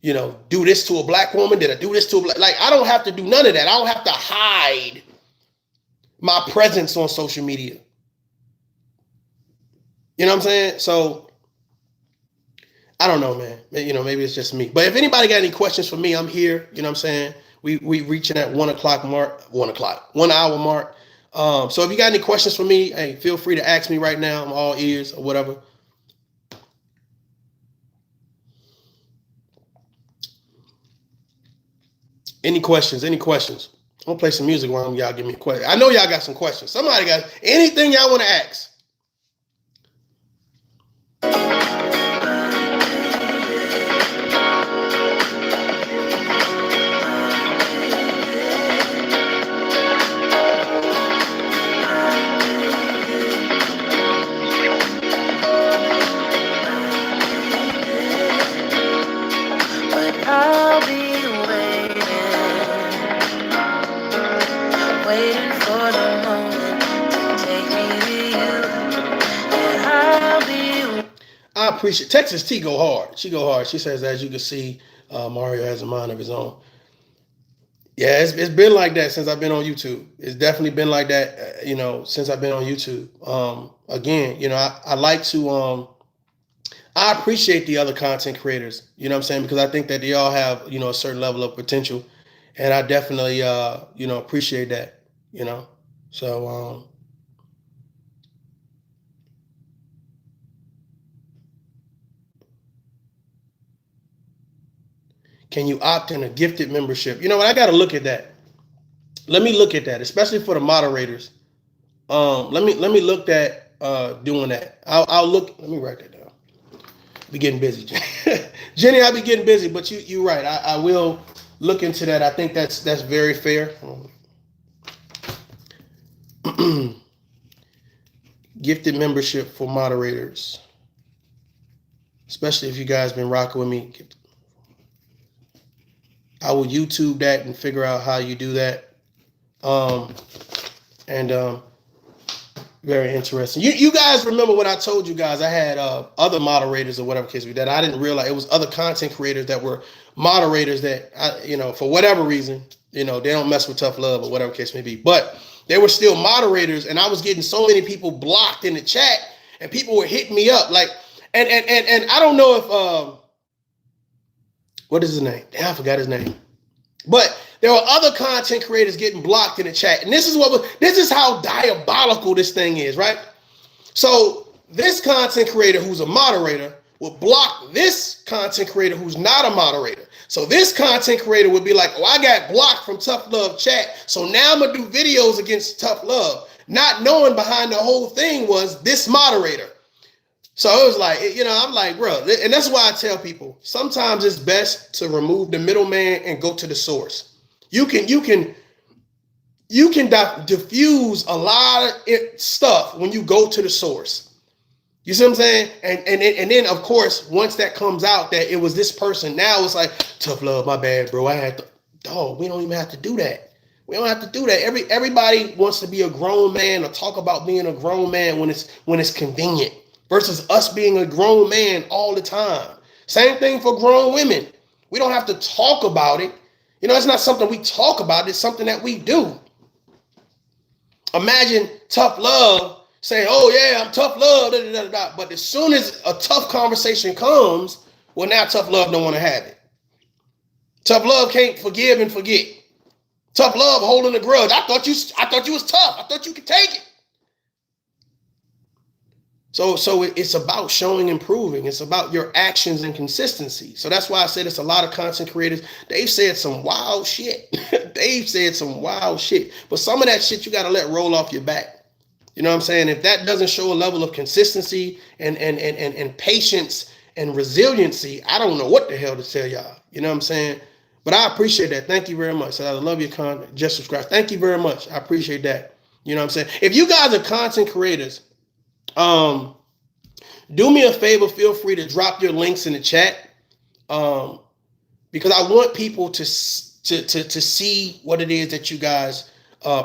you know, do this to a black woman? Did I do this to a black? Like, I don't have to do none of that. I don't have to hide my presence on social media. You know what I'm saying? So I don't know, man. You know, maybe it's just me. But if anybody got any questions for me, I'm here. You know what I'm saying? We reaching that 1 hour mark. So if you got any questions for me, hey, feel free to ask me right now. I'm all ears or whatever. Any questions? Any questions? I'm gonna play some music while y'all give me a question. I know y'all got some questions. Somebody got anything y'all want to ask. I'll be waiting for the moment to take me to you. And I'll be. I appreciate Texas T go hard. She go hard. She says, as you can see, Mario has a mind of his own. Yeah, it's been like that since I've been on YouTube. It's definitely been like that, you know, since I've been on YouTube. Again, you know, I like to I appreciate the other content creators, you know what I'm saying? Because I think that they all have, you know, a certain level of potential. And I definitely, you know, appreciate that, you know? So, can you opt in a gifted membership? You know what? I got to look at that. Let me look at that, especially for the moderators. Let me look at doing that. I'll look. Let me write that down. Be getting busy, Jenny. I'll be getting busy, but you're right. I will look into that. I think that's very fair. Gifted membership for moderators, especially if you guys been rocking with me. I will YouTube that and figure out how you do that. Very interesting. You guys remember what I told you guys? I had other moderators or whatever case be that I didn't realize it was other content creators that were moderators that I, you know, for whatever reason, you know, they don't mess with ToughLove or whatever case may be, but they were still moderators, and I was getting so many people blocked in the chat, and people were hitting me up like, and I don't know if what is his name? Damn, I forgot his name. But there were other content creators getting blocked in the chat. And this is how diabolical this thing is, right? So this content creator who's a moderator would block this content creator who's not a moderator. So this content creator would be like, oh, I got blocked from ToughLove chat, so now I'm going to do videos against ToughLove, not knowing behind the whole thing was this moderator. So it was like, you know, I'm like, bro, and that's why I tell people, sometimes it's best to remove the middleman and go to the source. You can diffuse a lot of stuff when you go to the source. You see what I'm saying? And then, of course, once that comes out that it was this person, now it's like, ToughLove, my bad, bro. I had to, dog, we don't even have to do that. We don't have to do that. Everybody wants to be a grown man or talk about being a grown man when it's convenient, versus us being a grown man all the time. Same thing for grown women. We don't have to talk about it. You know, it's not something we talk about. It's something that we do. Imagine ToughLove saying, oh, yeah, I'm ToughLove, da, da, da, da. But as soon as a tough conversation comes, well, now ToughLove don't want to have it. Tough love can't forgive and forget. Tough love holding a grudge. I thought you was tough. I thought you could take it. So it's about showing and proving. It's about your actions and consistency. So that's why I said it's a lot of content creators. They've said some wild shit. They've said some wild shit. But some of that shit you got to let roll off your back. You know what I'm saying? If that doesn't show a level of consistency and patience and resiliency, I don't know what the hell to tell y'all. You know what I'm saying? But I appreciate that. Thank you very much. I love your content. Just subscribe. Thank you very much. I appreciate that. You know what I'm saying? If you guys are content creators, do me a favor. Feel free to drop your links in the chat, because I want people to see what it is that you guys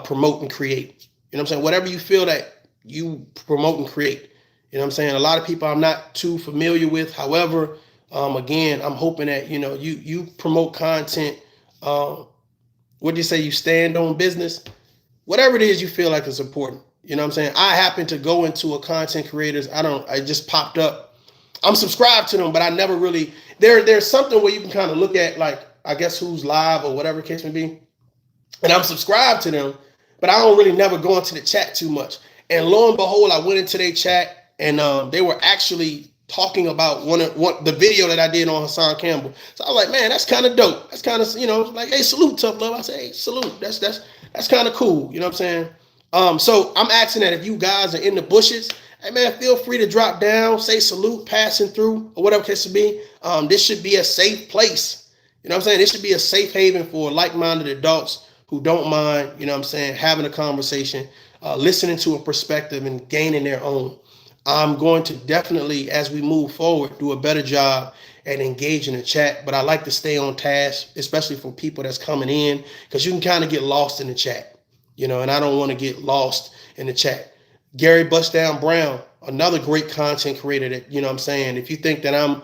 promote and create. You know what I'm saying? Whatever you feel that you promote and create. You know what I'm saying? A lot of people I'm not too familiar with. However, again, I'm hoping that you promote content. What do you say? You stand on business. Whatever it is you feel like is important. You know what I'm saying? I happen to go into a content creators. I just popped up. I'm subscribed to them, but I never really, there's something where you can kind of look at, like, I guess who's live or whatever the case may be. And I'm subscribed to them, but I don't really never go into the chat too much. And lo and behold, I went into their chat and they were actually talking about the video that I did on Hassan Campbell. So I was like, man, that's kind of dope. That's kind of, like, hey, salute, tough love. I say, hey, salute. That's kind of cool. You know what I'm saying? So I'm asking that if you guys are in the bushes, hey man, feel free to drop down, say salute, passing through, or whatever case it be. This should be a safe place. You know what I'm saying? This should be a safe haven for like-minded adults who don't mind, you know what I'm saying, having a conversation, listening to a perspective and gaining their own. I'm going to definitely, as we move forward, do a better job at engaging the chat, but I like to stay on task, especially for people that's coming in, because you can kind of get lost in the chat. And I don't want to get lost in the chat. Gary Bustdown Brown, another great content creator that, you know what I'm saying, if you think that I'm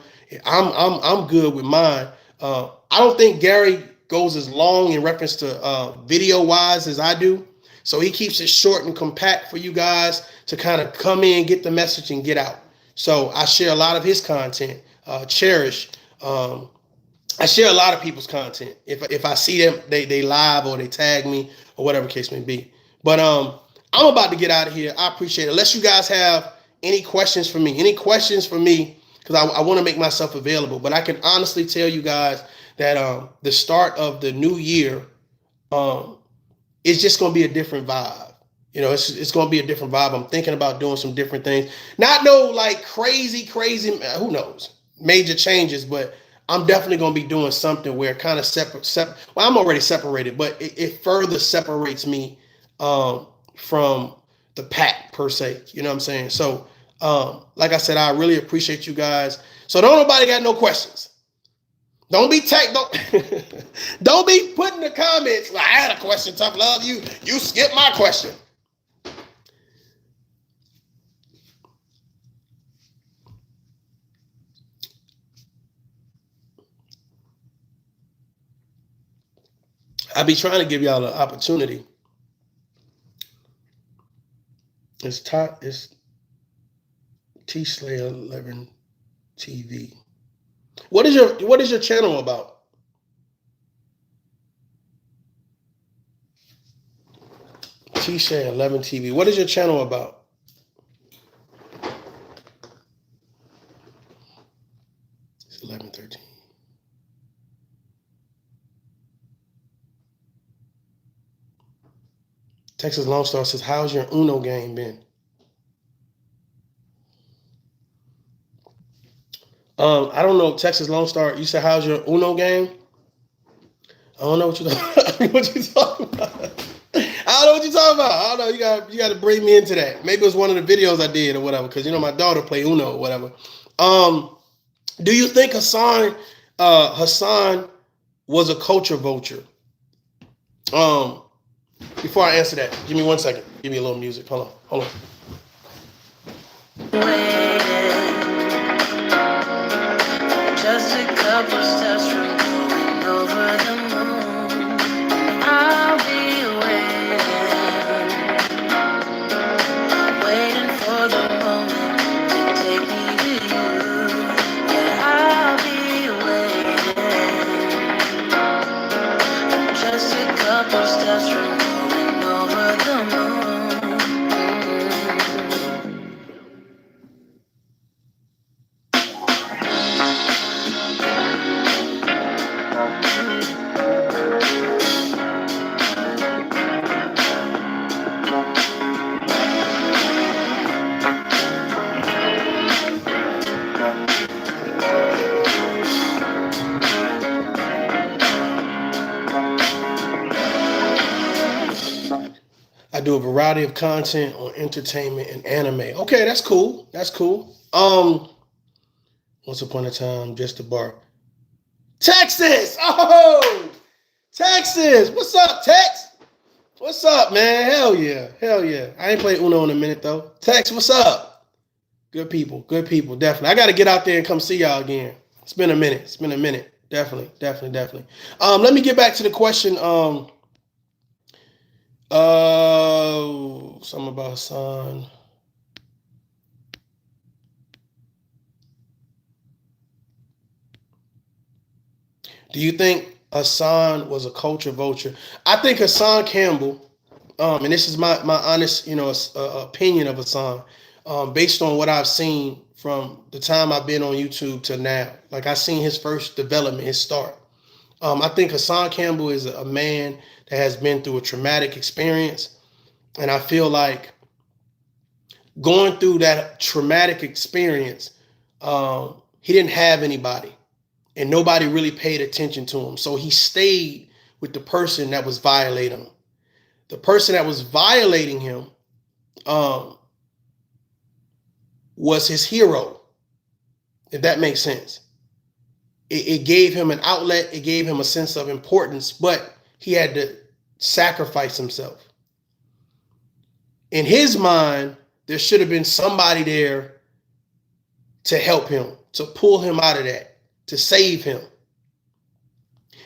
good with mine, I don't think Gary goes as long in reference to video wise as I do. So he keeps it short and compact for you guys to kind of come in, get the message and get out. So I share a lot of his content. Cherish. I share a lot of people's content. If I see them, they live or they tag me or whatever case may be. But I'm about to get out of here. I appreciate it. Unless you guys have any questions for me, because I want to make myself available. But I can honestly tell you guys that the start of the new year is just going to be a different vibe. It's going to be a different vibe. I'm thinking about doing some different things. Not no like crazy, who knows, major changes, but I'm definitely going to be doing something where kind of well, I'm already separated, but it further separates me from the pack per se. You know what I'm saying? So, like I said, I really appreciate you guys. So don't nobody got no questions. Don't be don't be putting the comments like, I had a question, tough love. You skipped my question. I be trying to give y'all an opportunity. It's T-Slayer 11 TV. What is your channel about? T-Slayer 11 TV. What is your channel about? It's 11:13. Texas Lone Star says, how's your Uno game been? I don't know, Texas Lone Star. You said, how's your Uno game? I don't know what you're talking about. I don't know what you're talking about. I don't know. You got to bring me into that. Maybe it was one of the videos I did or whatever, because my daughter play Uno or whatever. Do you think Hassan was a culture vulture? Before I answer that, give me 1 second. Give me a little music. Hold on. Just a couple steps from going over the moon. I'll be waiting for the moment to take me to you. Yeah, I'll be waiting. do a variety of content on entertainment and anime. Okay, that's cool. That's cool. Once upon a time, just a bar. Texas! Oh! Texas! What's up, Tex? What's up, man? Hell yeah. Hell yeah. I ain't played Uno in a minute, though. Tex, what's up? Good people. Good people. Definitely. I got to get out there and come see y'all again. It's been a minute. It's been a minute. Definitely. Definitely. Definitely. Let me get back to the question. Something about Hassan. Do you think Hassan was a culture vulture? I think Hassan Campbell, and this is my honest, opinion of Hassan, based on what I've seen from the time I've been on YouTube to now. Like I seen his first development, his start. I think Hassan Campbell is a man that has been through a traumatic experience, and I feel like going through that traumatic experience, he didn't have anybody. And nobody really paid attention to him. So he stayed with the person that was violating him. The person that was violating him was his hero, if that makes sense. It gave him an outlet. It gave him a sense of importance, but he had to sacrifice himself. In his mind, there should have been somebody there to help him, to pull him out of that, to save him.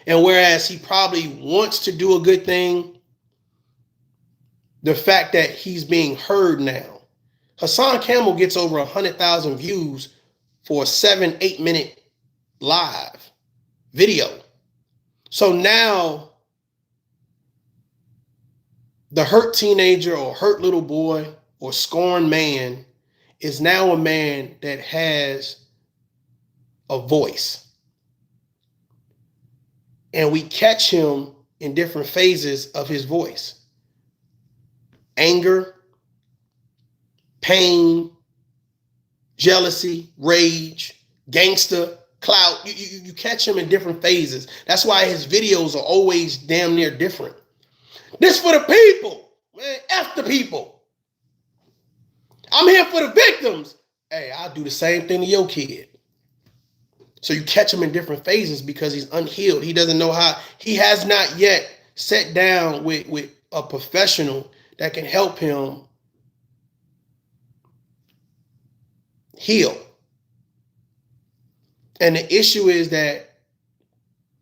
And whereas he probably wants to do a good thing, the fact that he's being heard now. Hassan Campbell gets over 100,000 views for a 7-8 minute live video. So now the hurt teenager or hurt little boy or scorned man is now a man that has a voice. And we catch him in different phases of his voice. Anger, pain, jealousy, rage, gangster, clout. You catch him in different phases. That's why his videos are always damn near different. This for the people, man. F the people. I'm here for the victims. Hey, I'll do the same thing to your kid. So you catch him in different phases because he's unhealed. He doesn't know how. He has not yet sat down with a professional that can help him heal. And the issue is that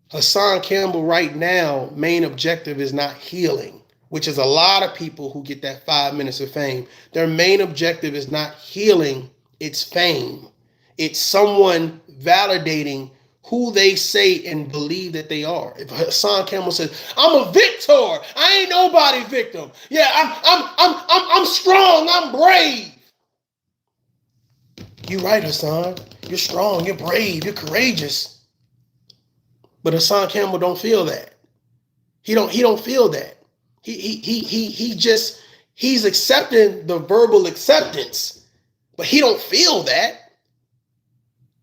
Hassan Campbell right now, main objective is not healing, which is a lot of people who get that 5 minutes of fame. Their main objective is not healing, it's fame. It's someone validating who they say and believe that they are. If Hassan Campbell says, "I'm a victor. I ain't nobody victim. Yeah, I'm strong. I'm brave." You're right, Hassan. You're strong. You're brave. You're courageous. But Hassan Campbell don't feel that. He don't feel that. He's accepting the verbal acceptance, but he don't feel that.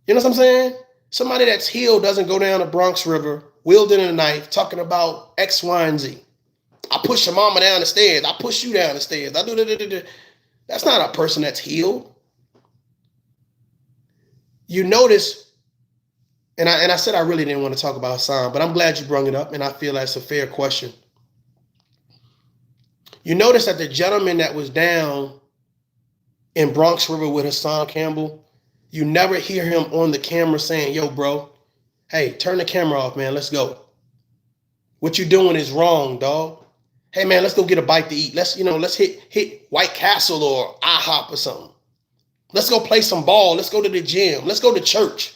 You know what I'm saying? Somebody that's healed doesn't go down the Bronx River, wielding a knife, talking about X, Y, and Z. I push your mama down the stairs. I push you down the stairs. I do da. That's not a person that's healed. You notice, and I said I really didn't want to talk about Hassan, but I'm glad you brought it up, and I feel that's a fair question. You notice that the gentleman that was down in Bronx River with Hassan Campbell, you never hear him on the camera saying, "Yo, bro, hey, turn the camera off, man. Let's go. What you doing is wrong, dog. Hey, man, let's go get a bite to eat. Let's hit White Castle or IHOP or something. Let's go play some ball. Let's go to the gym. Let's go to church."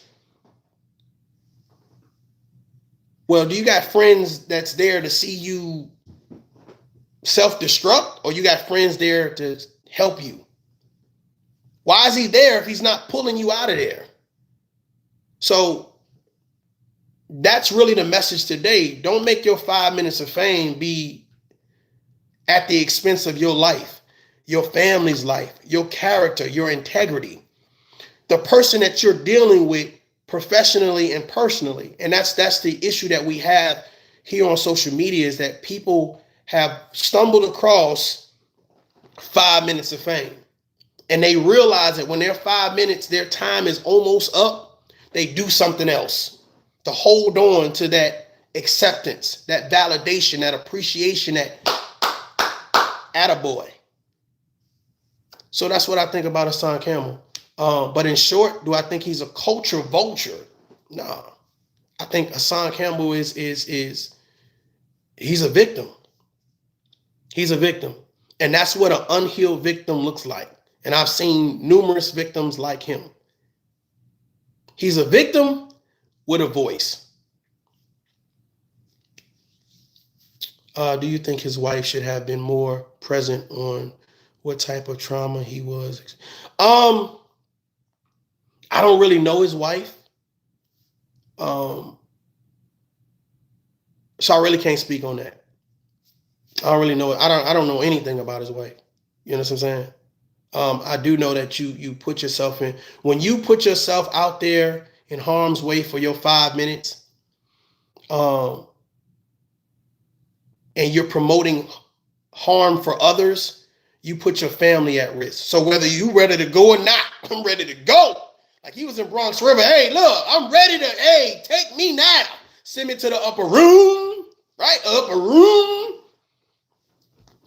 Well, do you got friends that's there to see you self-destruct, or you got friends there to help you? Why is he there if he's not pulling you out of there? So that's really the message today. Don't make your 5 minutes of fame be at the expense of your life, your family's life, your character, your integrity, the person that you're dealing with professionally and personally. And that's the issue that we have here on social media, is that people have stumbled across 5 minutes of fame. And they realize that when their 5 minutes, their time is almost up, they do something else to hold on to that acceptance, that validation, that appreciation, that attaboy. So that's what I think about Hassan Campbell. But in short, do I think he's a culture vulture? Nah. I think Hassan Campbell is he's a victim. He's a victim. And that's what an unhealed victim looks like. And I've seen numerous victims like him. He's a victim with a voice. Do you think his wife should have been more present on what type of trauma he was? I don't really know his wife. So I really can't speak on that. I don't really know. I don't know anything about his wife. You know what I'm saying? I do know that you put yourself in, when you put yourself out there in harm's way for your 5 minutes, and you're promoting harm for others, you put your family at risk. So whether you ready to go or not, I'm ready to go. Like he was in Bronx River. Hey, look, I'm ready to, hey, take me now. Send me to the upper room, right? Upper room.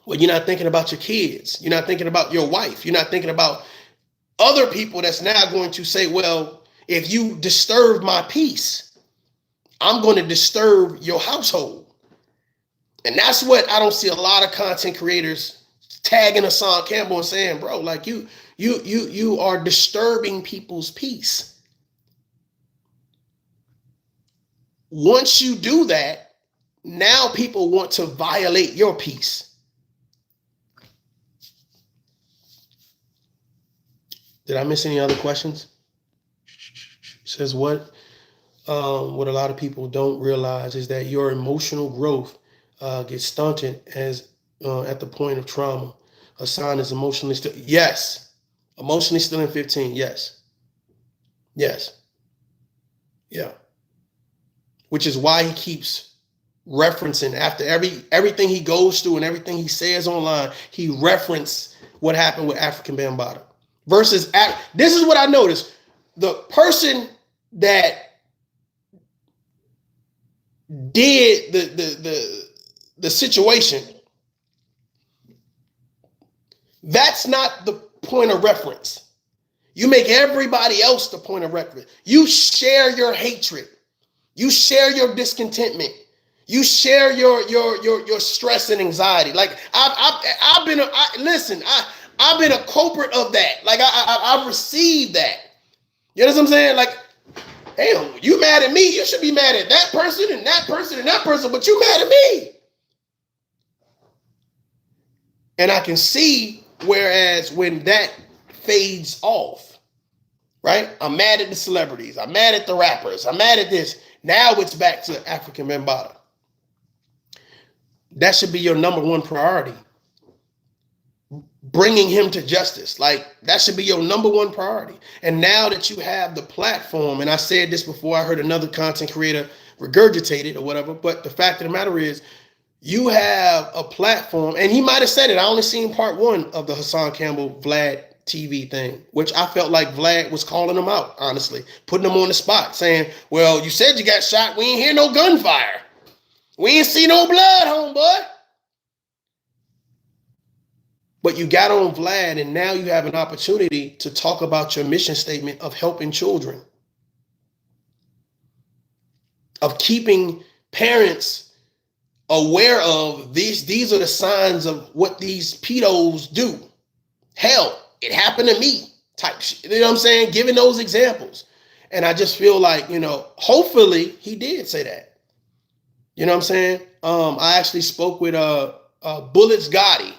Well, you're not thinking about your kids. You're not thinking about your wife. You're not thinking about other people that's now going to say, well, if you disturb my peace, I'm going to disturb your household. And that's what I don't see a lot of content creators tagging Hassan Campbell and saying, bro, like you are disturbing people's peace. Once you do that, now people want to violate your peace. Did I miss any other questions? It says what a lot of people don't realize is that your emotional growth gets stunted as at the point of trauma. Hassan is emotionally still. Yes. Emotionally still in 15. Yes. Yes. Yeah. Which is why he keeps referencing after everything he goes through and everything he says online, he referenced what happened with African Bambaataa. Versus, this is what I noticed. The person that did the situation, that's not the point of reference. You make everybody else the point of reference. You share your hatred. You share your discontentment. You share your stress and anxiety. Like I've been a culprit of that. Like I've received that. You know what I'm saying? Like, damn, you mad at me? You should be mad at that person and that person and that person, but you mad at me. And I can see, whereas when that fades off, right? I'm mad at the celebrities. I'm mad at the rappers. I'm mad at this. Now it's back to African Bambaataa. That should be your number one priority. Bringing him to justice. Like, that should be your number one priority. And now that you have the platform, and I said this before, I heard another content creator regurgitate it or whatever, but the fact of the matter is, you have a platform, and he might have said it. I only seen part one of the Hassan Campbell Vlad TV thing, which I felt like Vlad was calling him out, honestly, putting him on the spot, saying, well, you said you got shot. We ain't hear no gunfire. We ain't see no blood, homeboy. But you got on Vlad, and now you have an opportunity to talk about your mission statement of helping children, of keeping parents aware of these are the signs of what these pedos do. Hell, it happened to me type shit. You know what I'm saying? Giving those examples. And I just feel like, hopefully he did say that. You know what I'm saying? I actually spoke with Bullets Gotti,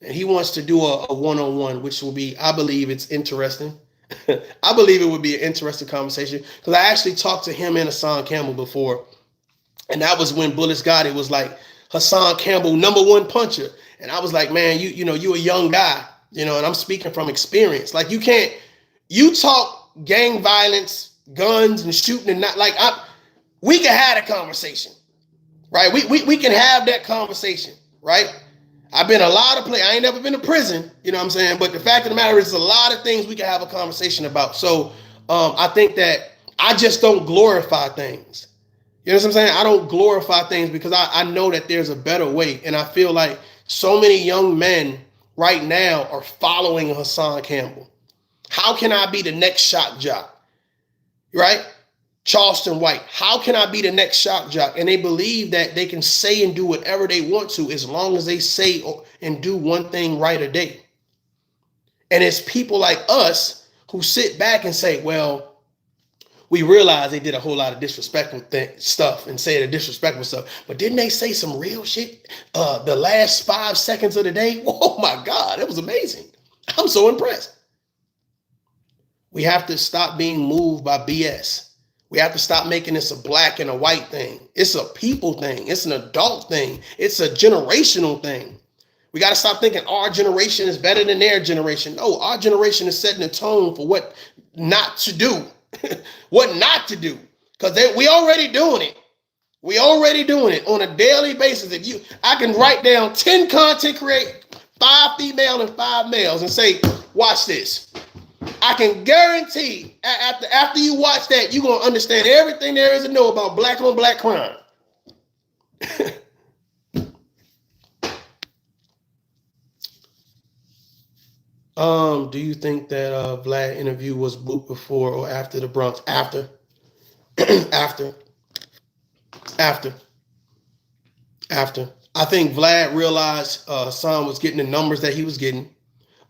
and he wants to do a one-on-one, which will be, I believe it's interesting. I believe it would be an interesting conversation, because I actually talked to him and Hassan Campbell before. And that was when Bullets Gotti was like, Hassan Campbell, number one puncher. And I was like, man, you a young guy, and I'm speaking from experience. Like, you talk gang violence, guns and shooting, and not like, we can have a conversation, right? We can have that conversation, right? I've been a lot of places. I ain't never been to prison, you know what I'm saying? But the fact of the matter is, a lot of things we can have a conversation about. So I think that I just don't glorify things. You know what I'm saying? I don't glorify things because I know that there's a better way. And I feel like so many young men right now are following Hassan Campbell. How can I be the next shock jock? Right? Charleston White. How can I be the next shock jock? And they believe that they can say and do whatever they want to as long as they say and do one thing right a day. And it's people like us who sit back and say, well, we realize they did a whole lot of disrespectful stuff and say the disrespectful stuff, but didn't they say some real shit the last 5 seconds of the day? Oh my God, it was amazing. I'm so impressed. We have to stop being moved by BS. We have to stop making this a black and a white thing. It's a people thing. It's an adult thing. It's a generational thing. We got to stop thinking our generation is better than their generation. No, our generation is setting the tone for what not to do. What not to do. Because we already doing it. We already doing it on a daily basis. I can write down 10 content creators, 5 female and 5 males, and say, watch this. I can guarantee after you watch that, you're going to understand everything there is to know about black on black crime. Do you think that Vlad interview was booked before or after the Bronx? After. After. I think Vlad realized Hassan was getting the numbers that he was getting.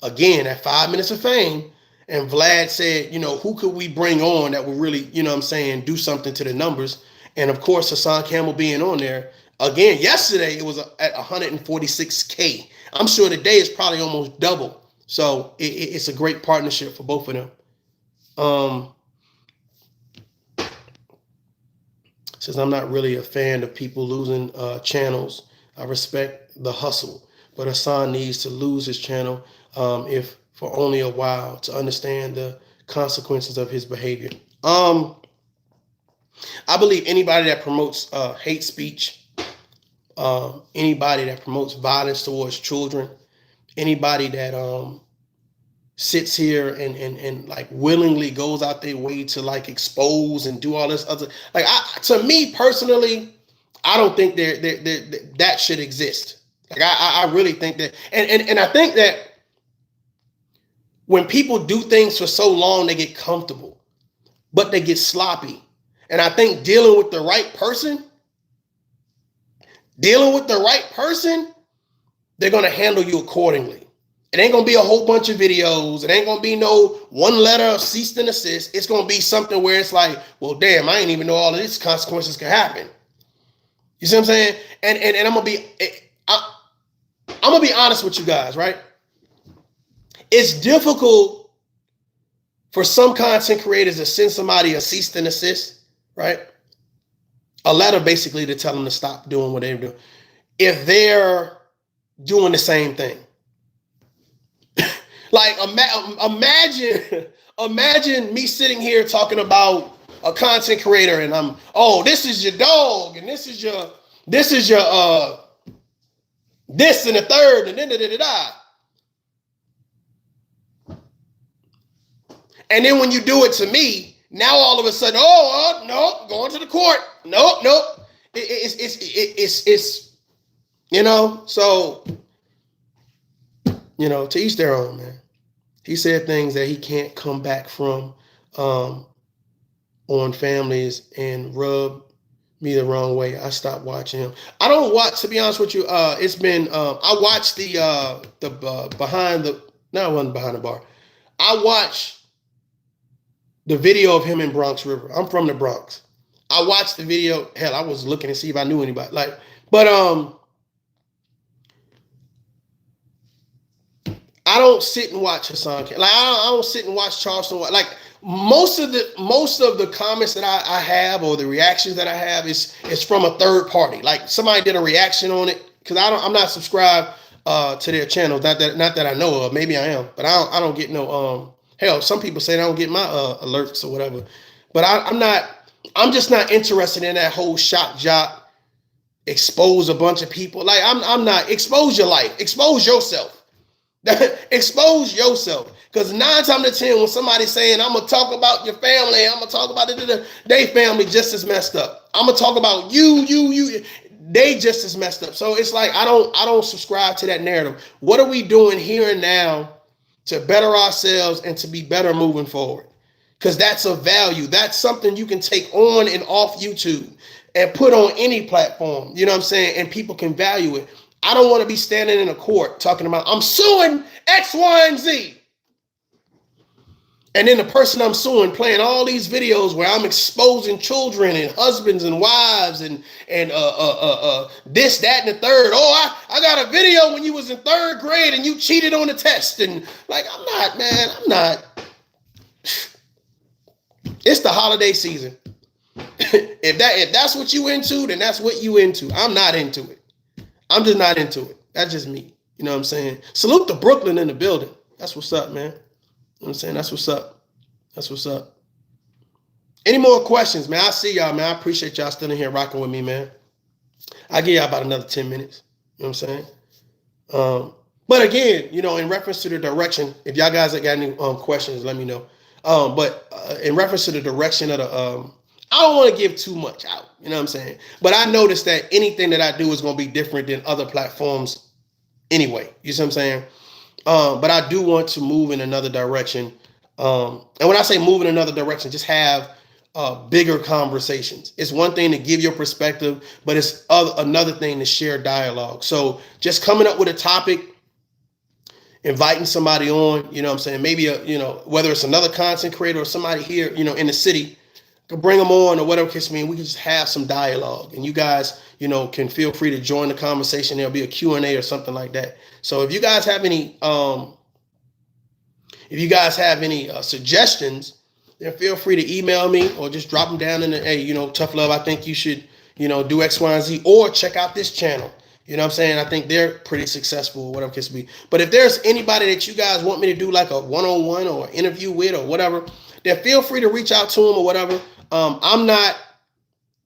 Again, at 5 minutes of fame. And Vlad said, who could we bring on that will really, do something to the numbers? And of course, Hassan Campbell being on there. Again, yesterday it was at 146K. I'm sure today is probably almost double. So it's a great partnership for both of them. Says, I'm not really a fan of people losing channels. I respect the hustle, but Hassan needs to lose his channel if for only a while to understand the consequences of his behavior. I believe anybody that promotes hate speech, anybody that promotes violence towards children, anybody that sits here and like willingly goes out their way to like expose and do all this other, like to me personally, I don't think that should exist. Like I really think that, and I think that when people do things for so long, they get comfortable, but they get sloppy. And I think dealing with the right person, they're going to handle you accordingly. It ain't going to be a whole bunch of videos. It ain't going to be no one letter of cease and desist. It's going to be something where it's like, well, damn, I ain't even know all of these consequences can happen. You see what I'm saying? And I'm going to be honest with you guys, right? It's difficult for some content creators to send somebody a cease and desist, right? A letter basically to tell them to stop doing what they're doing if they're doing the same thing. Like imagine me sitting here talking about a content creator and this is your dog and this is your this and the third and da. And then when you do it to me, now all of a sudden, no, going to the court. No. It's so, to each their own, man. He said things that he can't come back from on families and rub me the wrong way. I stopped watching him. I don't watch, to be honest with you. It's been, I watched it wasn't behind the bar. I watched the video of him in Bronx River. I'm from the Bronx. I watched the video. Hell, I was looking to see if I knew anybody. I don't sit and watch Hassan. Like I don't sit and watch Charleston. Like most of the comments that I have or the reactions that I have is from a third party. Like somebody did a reaction on it because I'm not subscribed to their channel. Not that I know of. Maybe I am, but I don't get no hell, some people say I don't get my alerts or whatever. But I'm just not interested in that whole shock jock expose a bunch of people. Like I'm not. Expose your life. Expose yourself. Expose yourself. Because 9 times out of 10, when somebody's saying, I'm gonna talk about your family, I'm gonna talk about they family just as messed up. I'm gonna talk about you, they just as messed up. So it's like I don't subscribe to that narrative. What are we doing here and now to better ourselves and to be better moving forward? Because that's a value. That's something you can take on and off YouTube and put on any platform. You know what I'm saying? And people can value it. I don't want to be standing in a court talking about, I'm suing X, Y, and Z. And then the person I'm suing playing all these videos where I'm exposing children and husbands and wives and this, that, and the third. Oh, I got a video when you was in 3rd grade and you cheated on the test. And like, I'm not, man, I'm not. It's the holiday season. If that's what you into, then that's what you into. I'm not into it. I'm just not into it. That's just me. You know what I'm saying? Salute to Brooklyn in the building. That's what's up, man. You know what I'm saying? That's what's up. That's what's up. Any more questions, man? I see y'all, man. I appreciate y'all still in here rocking with me, man. I'll give y'all about another 10 minutes. You know what I'm saying? But again, you know, in reference to the direction, if y'all guys got any questions, let me know. But in reference to the direction of the I don't want to give too much out, you know what I'm saying? But I noticed that anything that I do is going to be different than other platforms anyway. You see what I'm saying? But I do want to move in another direction. And when I say move in another direction, just have bigger conversations. It's one thing to give your perspective, but it's another thing to share dialogue. So just coming up with a topic, inviting somebody on, you know what I'm saying? Maybe, whether it's another content creator or somebody here, you know, in the city, could bring them on or whatever case may be. We can just have some dialogue, and you guys, you know, can feel free to join the conversation. There'll be a Q&A or something like that. So if you guys have any, suggestions, then feel free to email me or just drop them down in the, hey, you know, ToughLove, I think you should, you know, do X, Y, and Z, or check out this channel. You know what I'm saying? I think they're pretty successful or whatever case may be. But if there's anybody that you guys want me to do like a one-on-one or interview with or whatever, then feel free to reach out to them or whatever. I'm not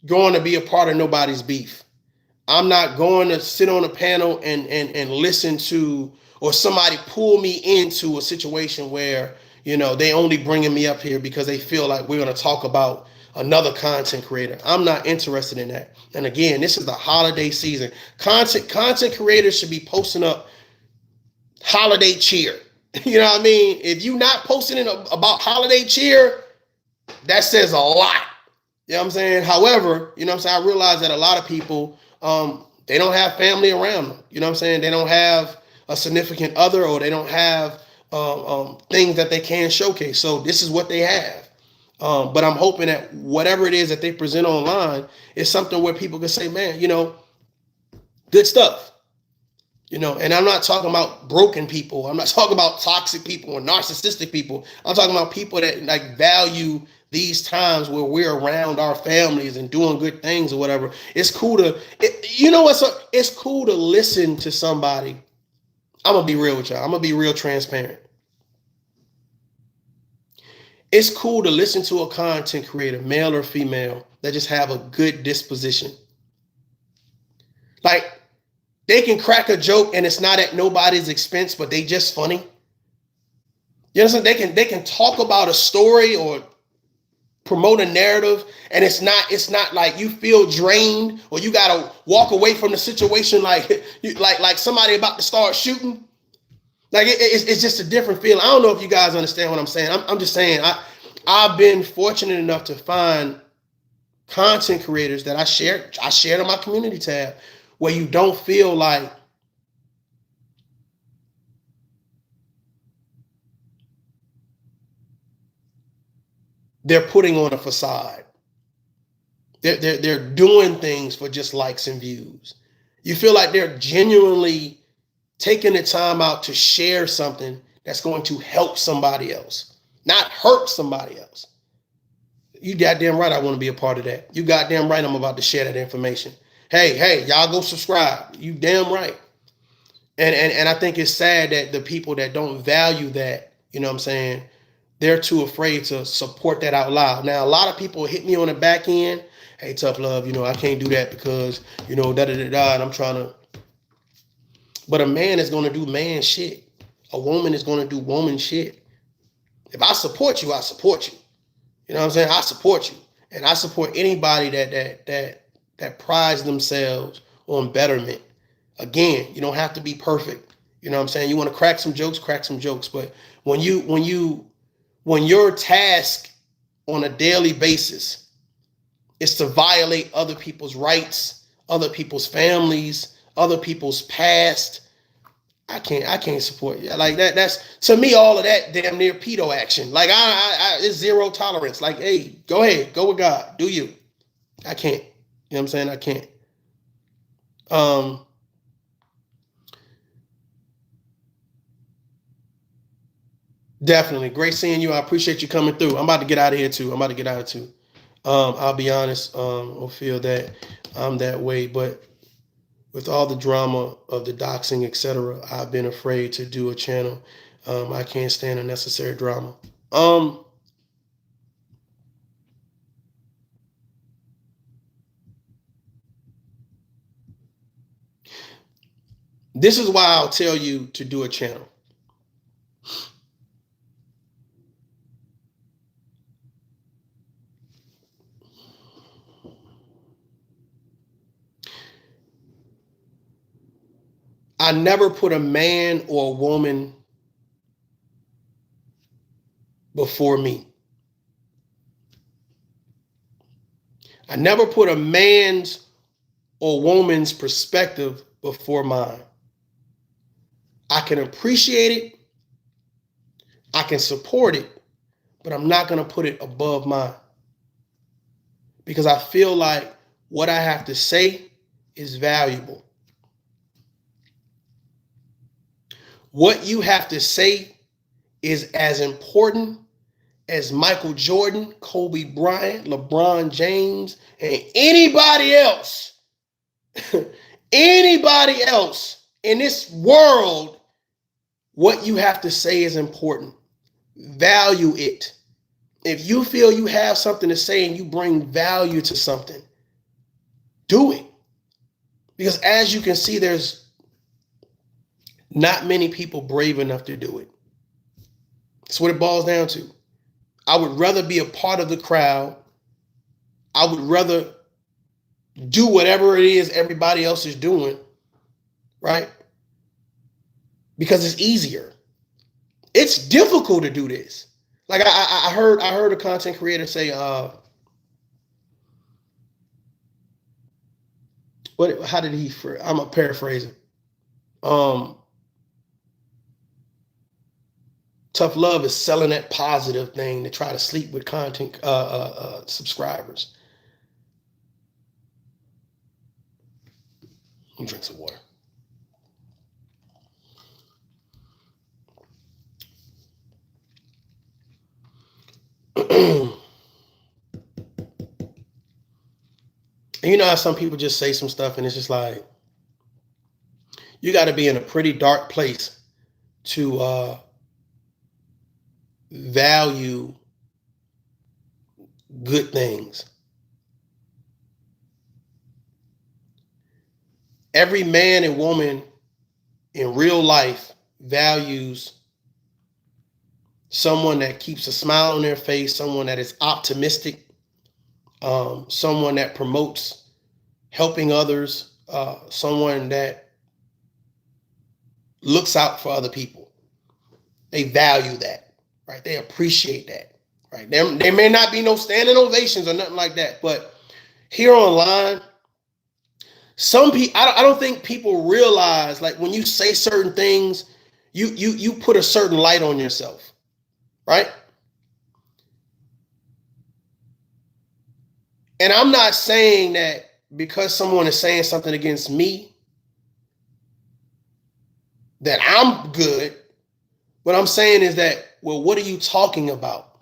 going to be a part of nobody's beef. I'm not going to sit on a panel and listen to, or somebody pull me into a situation where, you know, they only bringing me up here because they feel like we're going to talk about another content creator. I'm not interested in that. And again, this is the holiday season. Content creators should be posting up holiday cheer. You know what I mean? If you're not posting it about holiday cheer, that says a lot. You know what I'm saying? However, you know what I'm saying? I realize that a lot of people, they don't have family around them. You know what I'm saying? They don't have a significant other, or they don't have things that they can showcase. So this is what they have. But I'm hoping that whatever it is that they present online is something where people can say, man, you know, good stuff. You know, and I'm not talking about broken people. I'm not talking about toxic people or narcissistic people. I'm talking about people that like value these times where we're around our families and doing good things or whatever. It's cool to, it's cool to listen to somebody. I'm going to be real with y'all. I'm going to be real transparent. It's cool to listen to a content creator, male or female, that just have a good disposition. Like, they can crack a joke and it's not at nobody's expense, but they just funny. You understand? They can talk about a story or promote a narrative, and it's not like you feel drained or you gotta walk away from the situation like somebody about to start shooting. Like it's just a different feeling. I don't know if you guys understand what I'm saying. I'm just saying I've been fortunate enough to find content creators that I shared on my community tab, where you don't feel like they're putting on a facade. They're doing things for just likes and views. You feel like they're genuinely taking the time out to share something that's going to help somebody else, not hurt somebody else. You goddamn right I want to be a part of that. You goddamn right I'm about to share that information. Hey, y'all go subscribe. You damn right. And I think it's sad that the people that don't value that, you know what I'm saying, they're too afraid to support that out loud. Now, a lot of people hit me on the back end. Hey, ToughLove, I can't do that because, da-da-da-da, and I'm trying to. But a man is going to do man shit. A woman is going to do woman shit. If I support you, I support you. You know what I'm saying? I support you. And I support anybody that prides themselves on betterment. Again, you don't have to be perfect. You know what I'm saying? You want to crack some jokes. But when your task on a daily basis is to violate other people's rights, other people's families, other people's past, I can't support you. Like that's to me, all of that damn near pedo action. Like I it's zero tolerance. Like, hey, go ahead, go with God. Do you? I can't. You know what I'm saying? I can't. Definitely. Great seeing you. I appreciate you coming through. I'm about to get out of here too. I'll be honest, I feel that I'm that way, but with all the drama of the doxing, etc., I've been afraid to do a channel. I can't stand unnecessary drama. This is why I'll tell you to do a channel. I never put a man or a woman before me. I never put a man's or woman's perspective before mine. I can appreciate it. I can support it, but I'm not going to put it above mine. Because I feel like what I have to say is valuable. What you have to say is as important as Michael Jordan, Kobe Bryant, LeBron James, and anybody else. Anybody else in this world, what you have to say is important. Value it. If you feel you have something to say and you bring value to something, do it. Because as you can see, there's not many people brave enough to do it. That's what it boils down to. I would rather be a part of the crowd. I would rather do whatever it is everybody else is doing, right? Because it's easier. It's difficult to do this. Like I heard a content creator say, how did he, I'm a paraphrasing. ToughLove is selling that positive thing to try to sleep with content subscribers. Let me drink some water. And you know how some people just say some stuff and it's just like, you got to be in a pretty dark place to value good things. Every man and woman in real life values someone that keeps a smile on their face, someone that is optimistic, someone that promotes helping others, someone that looks out for other people. They value that, right? They appreciate that, right? There may not be no standing ovations or nothing like that, but here online, some people, I don't think people realize, like, when you say certain things, you put a certain light on yourself, right? And I'm not saying that because someone is saying something against me that I'm good. What I'm saying is that, well, what are you talking about?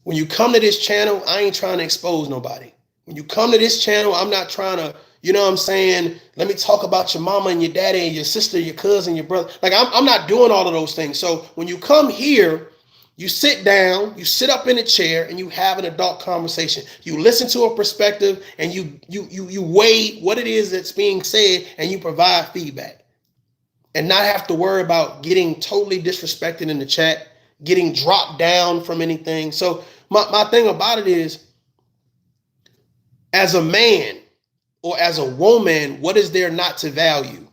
When you come to this channel, I ain't trying to expose nobody. When you come to this channel, I'm not trying to, You know what I'm saying? Let me talk about your mama and your daddy and your sister, your cousin, your brother. Like I'm not doing all of those things. So when you come here, you sit down, you sit up in a chair, and you have an adult conversation. You listen to a perspective, and you weigh what it is that's being said, and you provide feedback, and not have to worry about getting totally disrespected in the chat, getting dropped down from anything. So my thing about it is, as a man or as a woman, what is there not to value?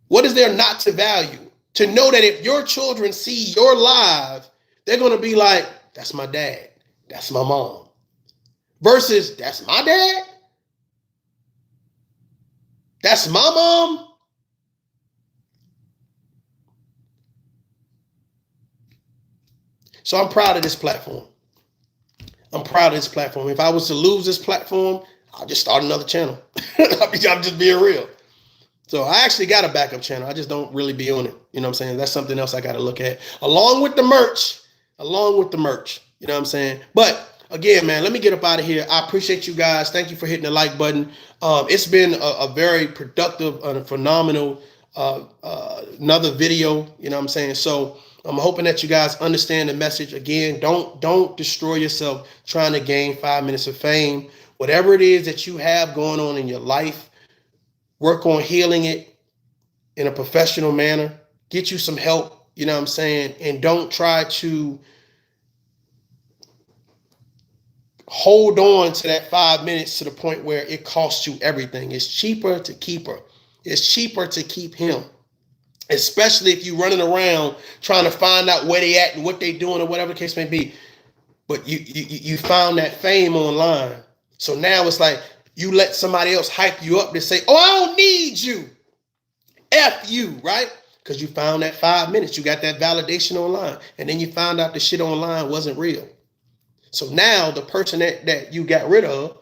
What is there not to value? To know that if your children see your live, they're going to be like, that's my dad, that's my mom. Versus, that's my dad, that's my mom. So I'm proud of this platform. I'm proud of this platform. If I was to lose this platform, I'll just start another channel. I'm just being real. So I actually got a backup channel. I just don't really be on it. You know what I'm saying? That's something else I got to look at. Along with the merch. You know what I'm saying? But again, man, let me get up out of here. I appreciate you guys. Thank you for hitting the like button. It's been a very productive and phenomenal another video. You know what I'm saying? So I'm hoping that you guys understand the message. Again, don't destroy yourself trying to gain 5 minutes of fame. Whatever it is that you have going on in your life, work on healing it in a professional manner. Get you some help, you know what I'm saying? And don't try to hold on to that 5 minutes to the point where it costs you everything. It's cheaper to keep her. It's cheaper to keep him. Especially if you're running around trying to find out where they at and what they doing or whatever the case may be. But you found that fame online. So now it's like you let somebody else hype you up to say, oh, I don't need you. F you, right? Because you found that 5 minutes. You got that validation online. And then you found out the shit online wasn't real. So now the person that you got rid of,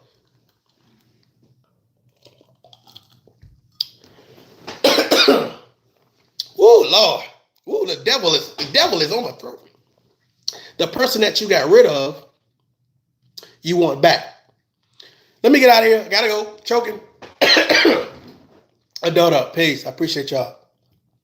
oh Lord, oh the devil is on my throat. The person that you got rid of, you want back. Let me get out of here. I gotta go. Choking. Adult up. Peace. I appreciate y'all.